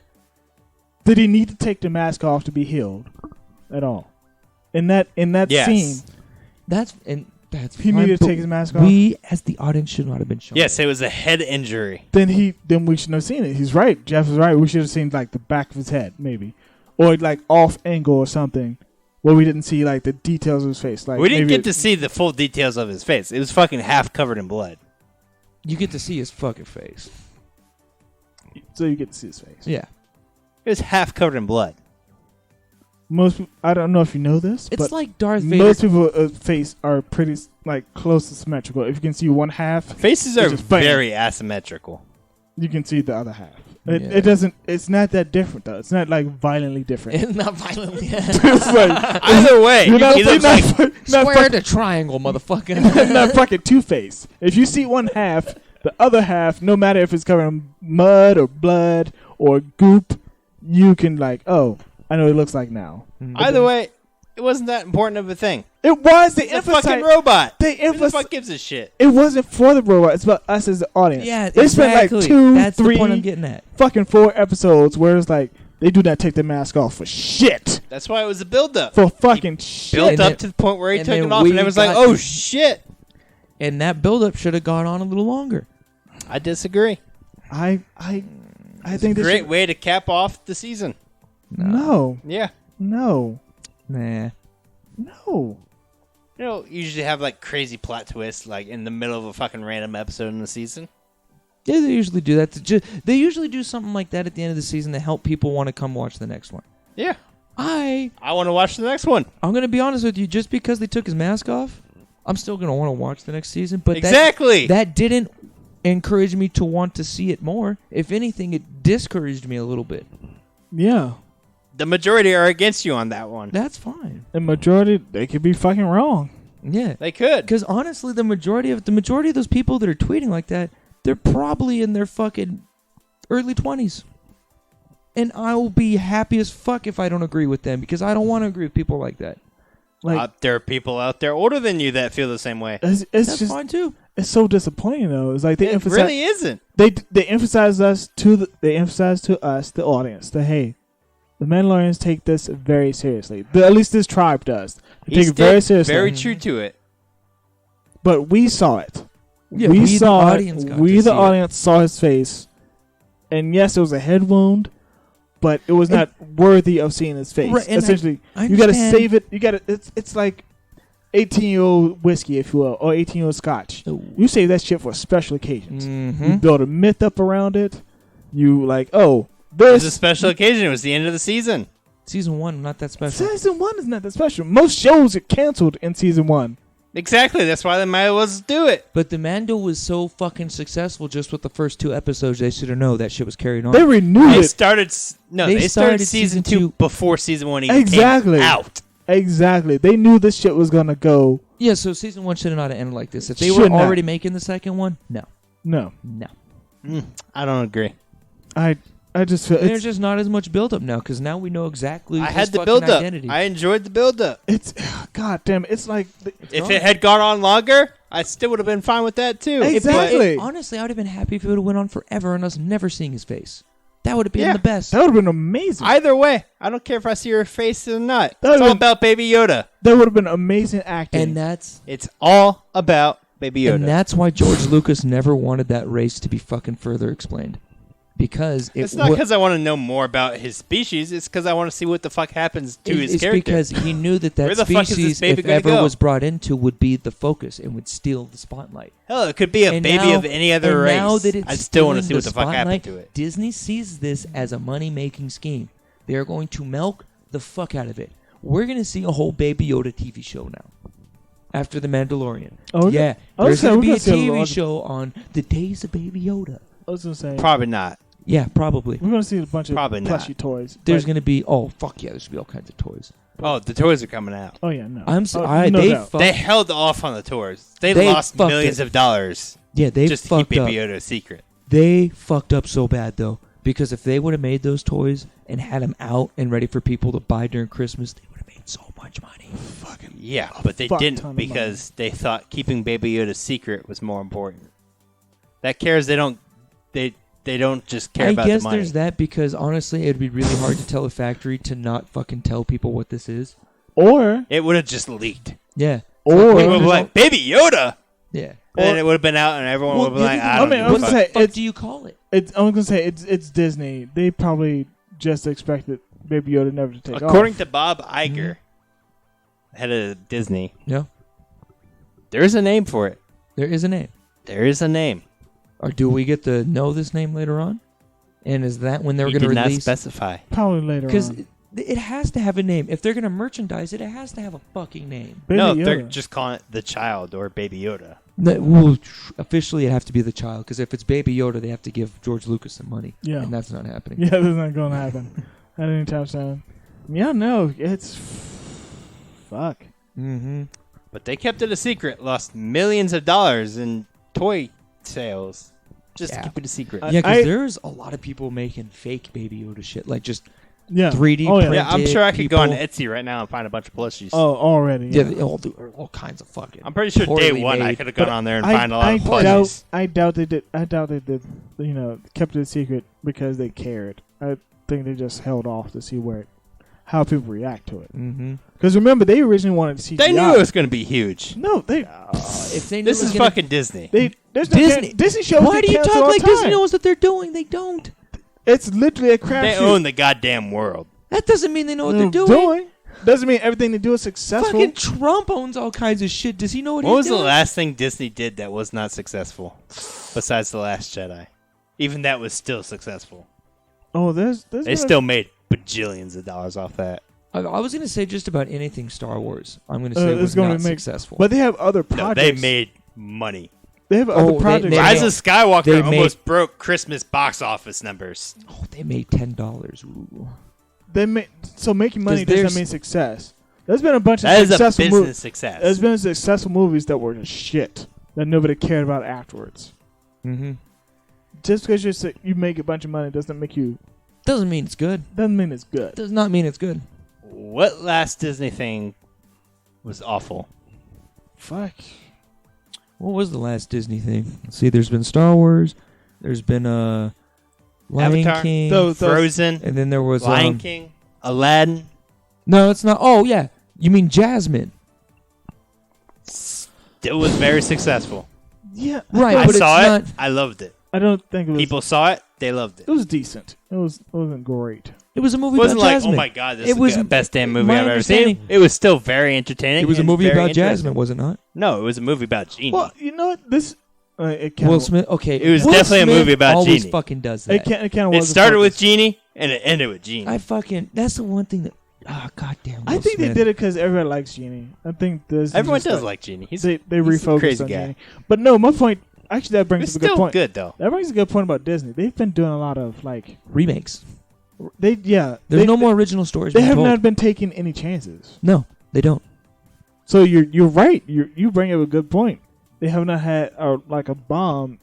Did he need to take the mask off to be healed at all? In that Yes. scene, That's he fine, needed to but take his mask off. We, as the audience, should not have been shown. Yes, it was a head injury. Then we shouldn't have seen it. He's right. Jeff is right. We should have seen like the back of his head, maybe, or like off angle or something, where we didn't see like the details of his face. Like We didn't maybe get to see the full details of his face. It was fucking half covered in blood. You get to see his fucking face. so you get to see his face. Yeah, It was half covered in blood. Most I don't know if you know this, it's but like Darth Vader. most people's face are pretty like close to symmetrical. If you can see one half, Faces are Which is funny. very asymmetrical. you can see the other half. Yeah. It doesn't. It's not that different though. It's not like violently different. It's not violently. It's like Either way, you're not, he you're looks not, like not Square to triangle, motherfucker. not fucking Two-Face. If you see one half, the other half, no matter if it's covered in mud or blood or goop, you can like, oh, I know what it looks like now. either way. It wasn't that important of a thing. It was the It's a fucking emphasize. robot. They Who the emphasize. fuck gives a shit? It wasn't for the robot. It's about us as the audience. Yeah, they exactly. spent like 2, That's 3, the point I'm getting at. fucking 4 episodes where it's like they do not take the mask off for shit. That's why it was a build-up. For fucking shit. Built And up then- to the point where he and took then it off, we and it was like, got "Oh to- shit!" And that buildup should have gone on a little longer. I disagree. I think this Great should, way to cap off the season. no, Yeah. no, Nah. no. You know, usually have like crazy plot twists, like in the middle of a fucking random episode in the season. Yeah, they usually do that. They usually do something like that at the end of the season to help people want to come watch the next one. Yeah. I want to watch the next one. I'm gonna be honest with you. Just because they took his mask off, I'm still gonna want to watch the next season. But Exactly. that didn't encourage me to want to see it more. If anything, it discouraged me a little bit. Yeah. The majority are against you on that one. That's fine. The majority, they could be fucking wrong. Yeah, They could. because honestly, the majority of those people that are tweeting like that, they're probably in their fucking early 20s. And I will be happy as fuck if I don't agree with them, because I don't want to agree with people like that. Like There are people out there older than you that feel the same way. it's That's just fine too. it's so disappointing though. It's like they It emphasize really isn't. they emphasize us to us the audience that hey, the Mandalorians take this very seriously. At least this tribe does. They take it very seriously. Very true to it. But we saw it. Yeah, we the saw audience it. got We to the see it. audience saw his face, and yes, it was a head wound, but it was not worthy of seeing his face. Right, and Essentially, I you got to understand- save it. You got to. It's like 18-year-old whiskey, if you will, or 18-year-old scotch. Ooh. You save that shit for special occasions. You Mhm. build a myth up around it. You like, oh, It was a this special occasion. It was the end of the season. Season 1, not that special. season 1 is not that special. Most shows get canceled in season 1. Exactly. That's why they might as well do it. But the Mando was so fucking successful just with the first 2 episodes, they should have known that shit was carried on. They renewed They it. started. They started season season 2 2 before season 1 even Exactly. came out. Exactly. They knew this shit was gonna go. Yeah, so season 1 should have not ended like this. If they Should were not. already making the second one, no. No, I don't agree. I just feel There's just not as much build-up now, because now we know exactly I his had the fucking build up. identity. I enjoyed the build up. it's god damn. It's like If it had gone on longer, I still would have been fine with that too. Exactly. Honestly, I would have been happy if it would have went on forever and us never seeing his face. That would have been Yeah. the best. That would have been amazing. Either way, I don't care if I see her face or not. That It's all would've- about Baby Yoda. That would have been amazing acting. and that's It's all about Baby Yoda. and that's why George Lucas never wanted that race to be fucking further explained. Because It's not because I want to know more about his species. It's because I want to see what the fuck happens to his it's character. because he knew that Where the fuck is this species, baby if gonna ever go? was brought into, would be the focus and would steal the spotlight. Hell, it could be a And baby now- of any other and race. Now that it's I still want to stealing see what the fuck happened spotlight, to it. Disney sees this as a money-making scheme. They are going to milk the fuck out of it. We're going to see a whole Baby Yoda TV show now. After The Mandalorian. Oh, yeah. I was There's going to saying, be we're a gonna see a TV lot of- show on the days of Baby Yoda. I was gonna say Probably not. Yeah, probably. we're gonna see a bunch of Probably not. plushy toys. There's Like- going to be, oh, fuck yeah, there's going to be all kinds of toys. Oh, the toys are coming out. Oh yeah, no. No they doubt. They held off on the tours. They They lost fucked millions it. of dollars Yeah, they just to keep fucked up. Baby Yoda a secret. They fucked up so bad, though. Because if they would have made those toys and had them out and ready for people to buy during Christmas, they would have made so much money. Yeah, but they fuck ton didn't of because they thought keeping Baby Yoda secret was more important. That cares. They don't just care I about guess the money. there's that because honestly, it'd be really hard to tell a factory to not fucking tell people what this is. or It would have just leaked. Yeah. Or- People would be like, Baby Yoda! Yeah. And then it would have been out and everyone would be like, I don't I mean, give I a was fuck. gonna say What it's do you call it? I'm gonna say it's Disney. They probably just expected Baby Yoda never to take According off. to Bob Iger, head of Disney, Yeah. there's a name for it. There is a name. There is a name. Or do we get to know this name later on? And is that when they're He going to did not release? specify. Probably later Because on. it has to have a name. If they're going to merchandise it, it has to have a fucking name. Baby No, Yoda. they're just calling it the child or Baby Yoda. Well, officially, it have to be the child. Because if it's Baby Yoda, they have to give George Lucas some money. Yeah. And that's not happening. Yeah, that's not gonna happen at any time soon. Yeah, no, it's fuck. Mm-hmm. But they kept it a secret, lost millions of dollars in toy sales just Yeah. to keep it a secret. I- Yeah, because there's a lot of people making fake Baby Yoda shit. Like just Yeah, 3D Oh, yeah. yeah, I'm printed sure I could go on people. Etsy right now and find a bunch of plushies. Oh, already. Yeah, Yeah. they all do all kinds of fucking. I'm pretty sure day poorly one I made. could have gone But on there and find a lot of doubt, plushies. I doubt they did. I doubt they did. Kept it a secret because they cared. I think they just held off to see how people react to it. Mm-hmm. Because remember, they originally wanted CGI. They knew it was going to be huge. No, they. If they knew This it was is gonna- fucking Disney. There's Disney- No, Disney shows. Why they do you cancel talk all like the Disney time. knows what they're doing? They don't. It's literally a crapshoot. They own the goddamn world. That doesn't mean they know what They're they're doing. Doesn't mean everything they do is successful. Fucking Trump owns all kinds of shit. Does he know what What he's was doing? the last thing Disney did that was not successful? Besides The Last Jedi. Even that was still successful. Oh, there's They been a- still made bajillions of dollars off that. I was gonna say just about anything Star Wars. I'm gonna say it's was gonna not make- successful. But they have other No, projects. they made money. They have Oh, other they- projects. they Rise made- of Skywalker they almost broke Christmas box office numbers. oh, they made $10. Ooh. So making money 'Cause doesn't there's- mean success. There's been a bunch of That is a successful business movies. success. There's been successful movies that were just shit that nobody cared about afterwards. Mm-hmm. Just because you make a bunch of money doesn't make you Doesn't mean it's good. doesn't mean it's good. Does not mean it's good. What last Disney thing was awful? Fuck. What was the last Disney thing? Let's see, there's been Star Wars. There's been Lion Avatar? King. Those- Frozen, And then there was Lion King, Aladdin. No, it's not. Oh yeah, you mean Jasmine? It was very successful. Yeah. Right, I but saw it's it. not. I loved it. I don't think it was. People saw it. They loved it. It was decent. It wasn't great. It was a movie It wasn't about like, Jasmine. oh my god, this It is was- the best damn movie my I've ever seen. understanding- It was still very entertaining. It was a and movie very about interesting. Jasmine, was it not? No, it was a movie about Genie. Well, you know what? This it kind Will of Smith. Okay, It was Will definitely a Smith movie about always Genie. fucking does it that. kind of it was. started with Genie and it ended with Genie. I fucking. That's the one thing that. Ah, goddamn. I Will think Smith. they did it because everyone likes Genie. I think this. Everyone does like Genie. He's They he's a refocused crazy on guy. Genie. But no, my point. Actually, that brings It's up a good still point. good though. That brings a good point about Disney. They've been doing a lot of like remakes. There's There's no more original stories. They being have told. not been taking any chances. No, they don't. So you're right. You bring up a good point. They have not had like a bomb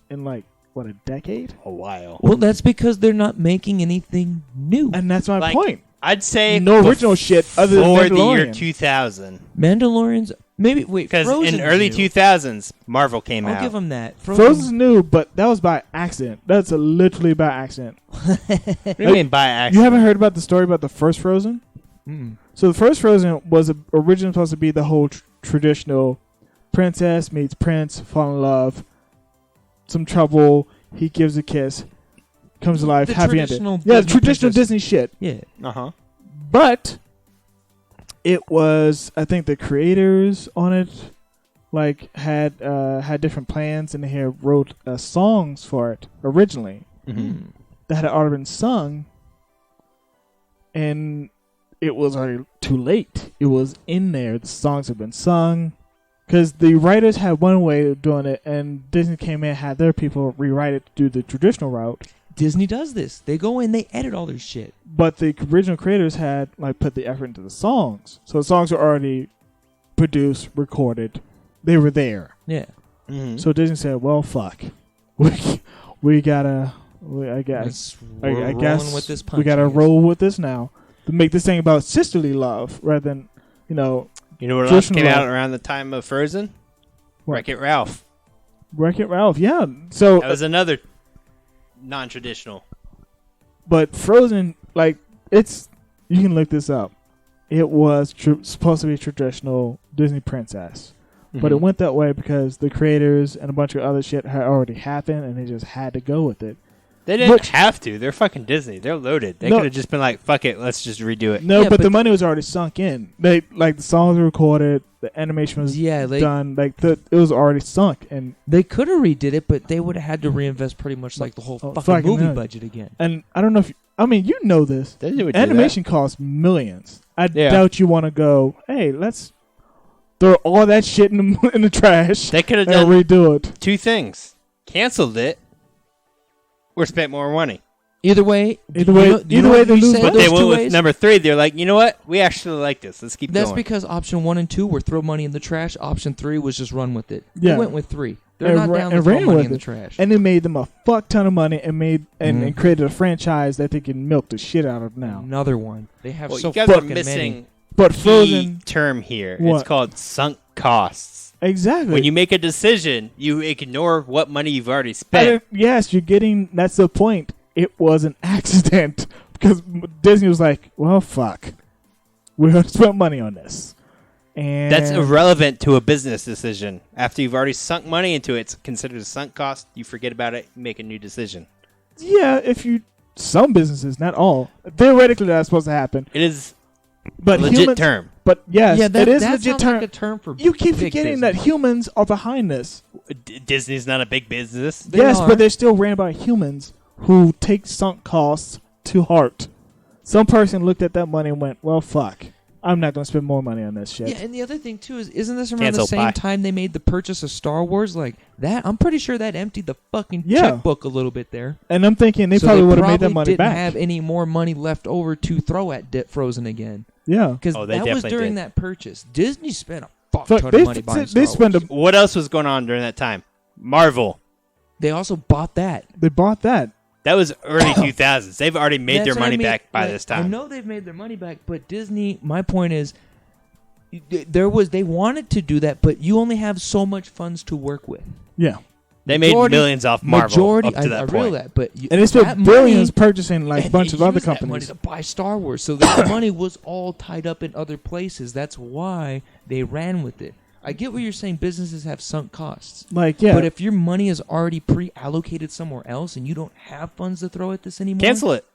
in like a decade? A while. Well, that's because they're not making anything new. And that's my Like, point. I'd say No original shit other than for the year Mandalorian. 2000. Mandalorians, maybe wait. Because Frozen in is early new. 2000s, Marvel came I'll out. give them that. Frozen's new, but that was by accident. That's literally by accident. What do you mean by accident? You haven't heard about the story about the first Frozen? Mm. So the first Frozen was originally supposed to be the whole traditional princess meets prince, fall in love, some trouble, he gives a kiss, comes to life, The happy ending. traditional Yeah, the Disney traditional princess. Disney shit. Yeah. Uh-huh. But it was, I think the creators on it like had different plans, and they had wrote songs for it originally Mm-hmm. that had already been sung, and it was already too late. It was in there. The songs had been sung. Because the writers had one way of doing it, and Disney came in and had their people rewrite it to do the traditional route. Disney does this. They go in, they edit all their shit. But the original creators had like put the effort into the songs. So the songs were already produced, recorded. They were there. Yeah. Mm-hmm. So Disney said, well, fuck. We gotta... I guess We're I guess rolling with this punch, we gotta I guess. roll with this now to make this thing about sisterly love rather than, You know what else traditional came out love. around the time of Frozen? What? Wreck-It Ralph. Wreck-It Ralph. Yeah. So, That was another non-traditional. but Frozen, like, it's, you can look this up. It was supposed to be a traditional Disney princess. But it Mhm. went that way because the creators and a bunch of other shit had already happened, and they just had to go with it. They didn't Which- have to. They're fucking Disney. They're loaded. They No. could have just been like, fuck it, let's just redo it. No, Yeah, but the but- money was already sunk in. They like the songs were recorded, the animation was Yeah, done. Like it was already sunk, and they could have redid it, but they would have had to reinvest pretty much like the whole Oh, fucking fucking movie hell. budget again. I don't know if I mean you know this. They would do that. Animation costs millions. I Yeah. doubt you want to go. Hey, let's throw all that shit in the in the trash They could have and done redo it. two things: canceled it, or spent more money. Either way, Either way- either way they lose said money. But they those went two with ways? number 3. They're like, you know what? We actually like this. Let's keep That's going. because option 1 and 2 were throw money in the trash. Option 3 was just run with it. Yeah. They went with 3. They're And not down to and throw ran money with in the it. trash. And it made them a fuck ton of money and made and Mhm. created a franchise that they can milk the shit out of now. Another one. They have well, so you guys are fucking missing many. But key Frozen, term here. What? It's called sunk costs. exactly. When you make a decision, you ignore what money you've already spent. Yes, you're getting. That's the point. It was an accident because Disney was like, "Well, fuck, we're going to spend money on this," and That's irrelevant to a business decision. After you've already sunk money into it, it's considered a sunk cost. You forget about it, make a new decision. Yeah, if you some businesses, not all. Theoretically, that's supposed to happen. It is But a legit humans, term. But yes, Yeah, it is that legit sounds term. like a term for You keep big forgetting that business. humans are behind this. Disney's not a big business. They yes, are. but they're still ran by humans who take sunk costs to heart. Some person looked at that money and went, "Well, fuck, I'm not going to spend more money on this shit." Yeah, and the other thing too is, isn't this around Cancel, the same bye. time they made the purchase of Star Wars? Like that, I'm pretty sure that emptied the fucking Yeah. checkbook a little bit there. And I'm thinking they So probably would have made that money didn't back. have any more money left over to throw at Frozen again Yeah. because Oh, they that was definitely during did. that purchase. Disney spent a fuck Fuck, ton they of money buying Star they spend Wars. What else was going on during that time? Marvel. They also bought that. they bought that. That was early 2000s. They've already made That's their what I money mean. back by Like, this I time. know they've made their money back, but Disney. My point is, they wanted to do that, but you only have so much funds to work with. Yeah. They made Majority- millions off Marvel Majority, up to that I point. realize that, but And they spent that billions money- purchasing like a and bunch they of other used that money companies. to buy Star Wars, so that money was all tied up in other places. That's why they ran with it. I get what you're saying. Businesses have sunk costs, Like, yeah. but if your money is already pre-allocated somewhere else and you don't have funds to throw at this anymore, Cancel it.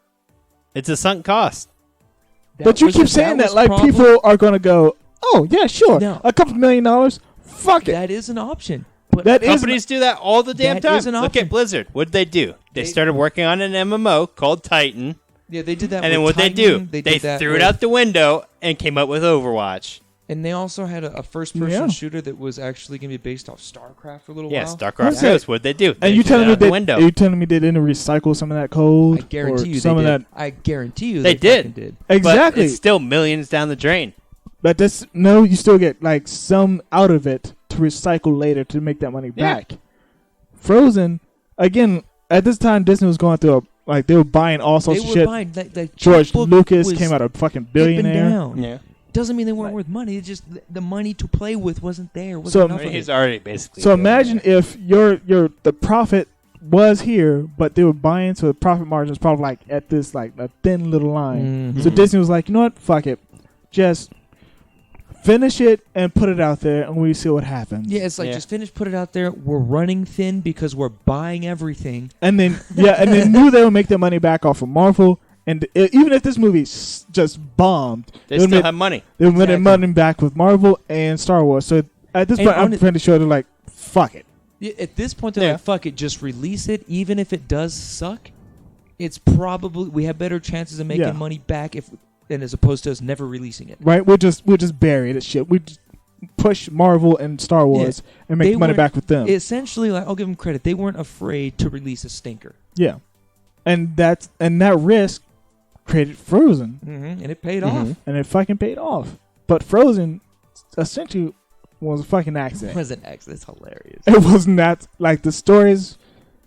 It's a sunk cost. but you keep saying that like people are going to go, "Oh, yeah, sure. No. A couple $1 million. Fuck it." That is an option. But That is Companies do that all the damn That time. is an Look option. at Blizzard. What did they do? They They- started working on an MMO called Titan. yeah, they did that. And then with what they do? Titan, They did that threw it with- out the window and came up with Overwatch. And they also had a first-person Yeah. shooter that was actually going to be based off StarCraft for a little Yeah, while. StarCraft That's it. goes. What they do? They And you threw telling it me out the that window. are you telling me they didn't recycle some of that code? I guarantee or you some they of did. that. I guarantee you They fucking did. did. Exactly. But it's still millions down the drain. But that's no, you still get like some out of it to recycle later to make that money Yeah. back. Frozen, again, at this time Disney was going through they were buying all sorts of shit. Like George checkbook Lucas was came out a fucking dipping billionaire. down. Yeah. Doesn't mean they weren't worth money. It's just the money to play with wasn't there. Wasn't So- enough of He's it. already basically. So imagine if the profit was here, but they were buying, so the profit margin is probably like at this like a thin little line. Mhm. So Disney was like, you know what, fuck it, just finish it and put it out there, and we see what happens. Yeah, it's like Yeah. just finish, put it out there. We're running thin because we're buying everything. And then and they knew they would make their money back off of Marvel, and even if this movie just bombed, they would still make- have money. they would make their Exactly. money back with Marvel and Star Wars. So at this And point, I'm pretty sure they're like, fuck it. Yeah, at this point, they're Yeah. like, fuck it, just release it. Even if it does suck, it's probably, we have better chances of making Yeah. money back than as opposed to us never releasing it. Right? We'll just bury this shit. We just push Marvel and Star Wars and make They the money weren't- back with them. Essentially, like, I'll give them credit. They weren't afraid to release a stinker. Yeah, and that risk created Frozen, And it paid Mhm. off. and it fucking paid off. But Frozen essentially was a fucking It accident. was an accident. It's hilarious. It was not like the stories.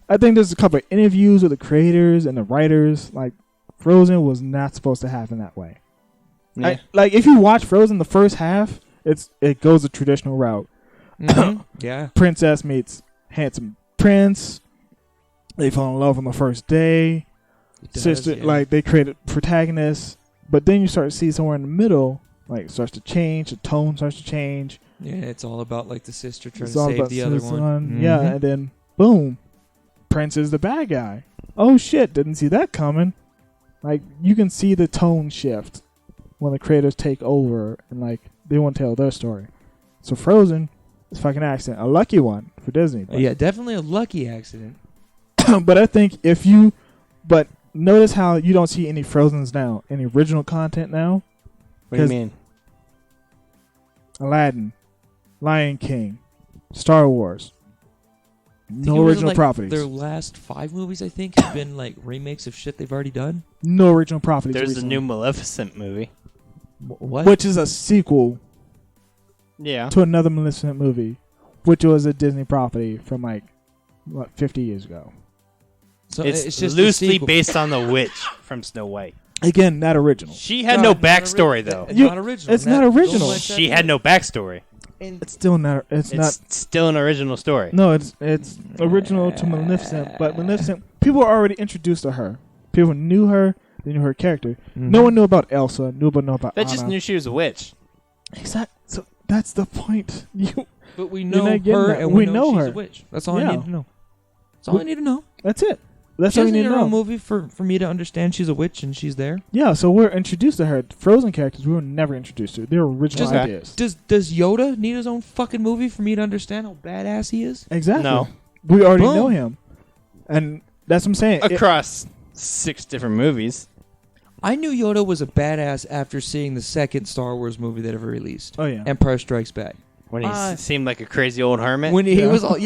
I think there's a couple of interviews with the creators and the writers. Like Frozen was not supposed to happen that way. Yeah. Like if you watch Frozen, the first half, it goes a traditional route. Mhm. Yeah. Princess meets handsome prince. They fall in love on the first day. It does, Sister, yeah. like they created protagonists, but then you start to see somewhere in the middle, like it starts to change. The tone starts to change. Yeah, it's all about like the sister trying It's to all save about the other sister one. Yeah, Mhm. and then boom, Prince is the bad guy. Oh shit! Didn't see that coming. Like you can see the tone shift when the creators take over and like they want to tell their story. So Frozen is a fucking accident, a lucky one for Disney. But, Yeah, definitely a lucky accident. but I think but notice how you don't see any Frozens now, any original content now. What do you 'Cause- mean? Lion King, Star Wars. I think No it was, original like, properties. Their last 5 movies, I think, have been like remakes of shit they've already done. No original properties. There's a recently. new Maleficent movie. What? which is a sequel Yeah. to another Maleficent movie, which was a Disney property from 50 years ago. So It's, just a loosely sequel. based on the witch from Snow White. Again, not original. She had No, no backstory though. Not original. it's not original. She had no backstory. It's still not. It's not. Still an original story. No, it's original to Maleficent, but Maleficent. People were already introduced to her. People knew her. They knew her character. No one knew about Elsa. Nobody knew about They Anna. just knew she was a witch. Exactly. So that's the point. But we You're know not getting her, that. and We we know she's her. a witch. That's all Yeah. I need to know. That's all I need to know. That's it. That's She all you doesn't need need to her own know. movie for me to understand she's a witch and she's there. Yeah, so we're introduced to her. Frozen characters we were never introduced to. They're original Just- ideas. Does Yoda need his own fucking movie for me to understand how badass he is? Exactly. No. We already Boom. know him. And that's what I'm saying. Across 6 different movies. I knew Yoda was a badass after seeing the second Star Wars movie that ever released, Oh, yeah. Empire Strikes Back. When he Uh, seemed like a crazy old hermit. When he Yeah. was all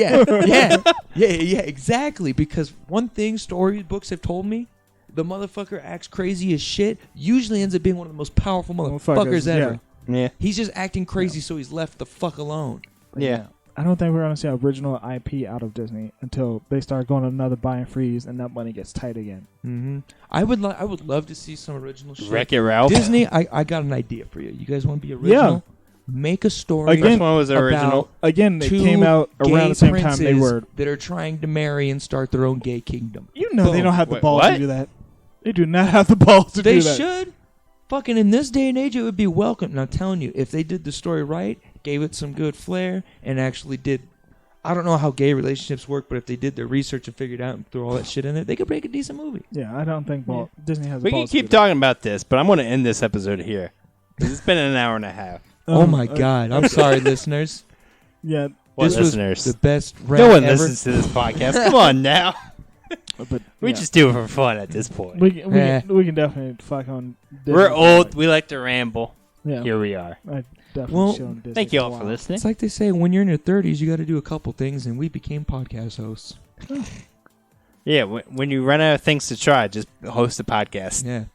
yeah, exactly. Because one thing storybooks have told me, the motherfucker acts crazy as shit. Usually ends up being one of the most powerful motherfuckers ever. yeah. He's just acting crazy, so he's left the fuck alone. Yeah. I don't think we're going to see original IP out of Disney until they start going on another buy and freeze and that money gets tight again. Mm-hmm. I would love to see some original shit. Wreck-It Ralph. Disney, I got an idea for you. You guys want to be original? Make a story Again, First one was about original. Again, they two came out gay around the same time they princes were. that are trying to marry and start their own gay kingdom. You know they Boom. don't have the Wait, balls what? to do that. They do not have the balls to They do that. should. Fucking in this day and age, it would be welcome. Now, I'm telling you, if they did the story right, gave it some good flair, and actually did, I don't know how gay relationships work, but if they did their research and figured out and threw all that shit in there, they could make a decent movie. Yeah, I don't think Disney has the We can balls to keep do that. talking about this, but I'm going to end this episode here. 'Cause it's been an hour and a half. Oh my God! I'm sorry, listeners. Yeah, What This was listeners? the best rant No one ever. listens to this podcast. Come on now. but We yeah. just do it for fun at this point. we can, Eh. we can definitely fuck on. Disney We're for old. like- We like to ramble. Yeah, Here we are. I definitely Well, shit on Disney Thank you for a all for while. listening. It's like they say, when you're in your 30s, you got to do a couple things, and we became podcast hosts. Yeah, when you run out of things to try, just host a podcast. Yeah.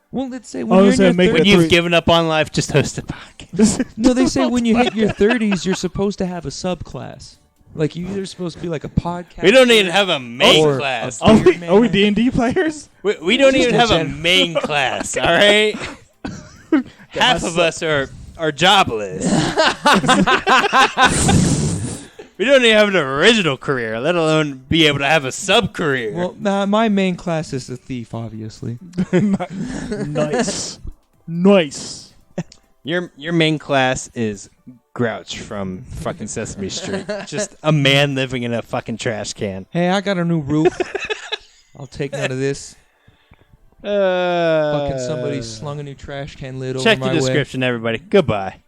Well, let's say I when was you're in saying your make it 30s. When you've three- given up on life, just host a podcast. No, they say when you hit your 30s, you're supposed to have a subclass. Like you either supposed to be like a podcast. We don't even have a main Or class. a- Are we D&D players? We don't Just even a have a gen- main class, all right? Half of us are jobless. We don't even have an original career, let alone be able to have a sub-career. Well, nah, my main class is a thief, obviously. Nice. Nice. Your main class is Grouch from fucking Sesame Street. Just a man living in a fucking trash can. Hey, I got a new roof. I'll take none of this. Fucking somebody slung a new trash can lid over Check my the way. description, everybody. Goodbye.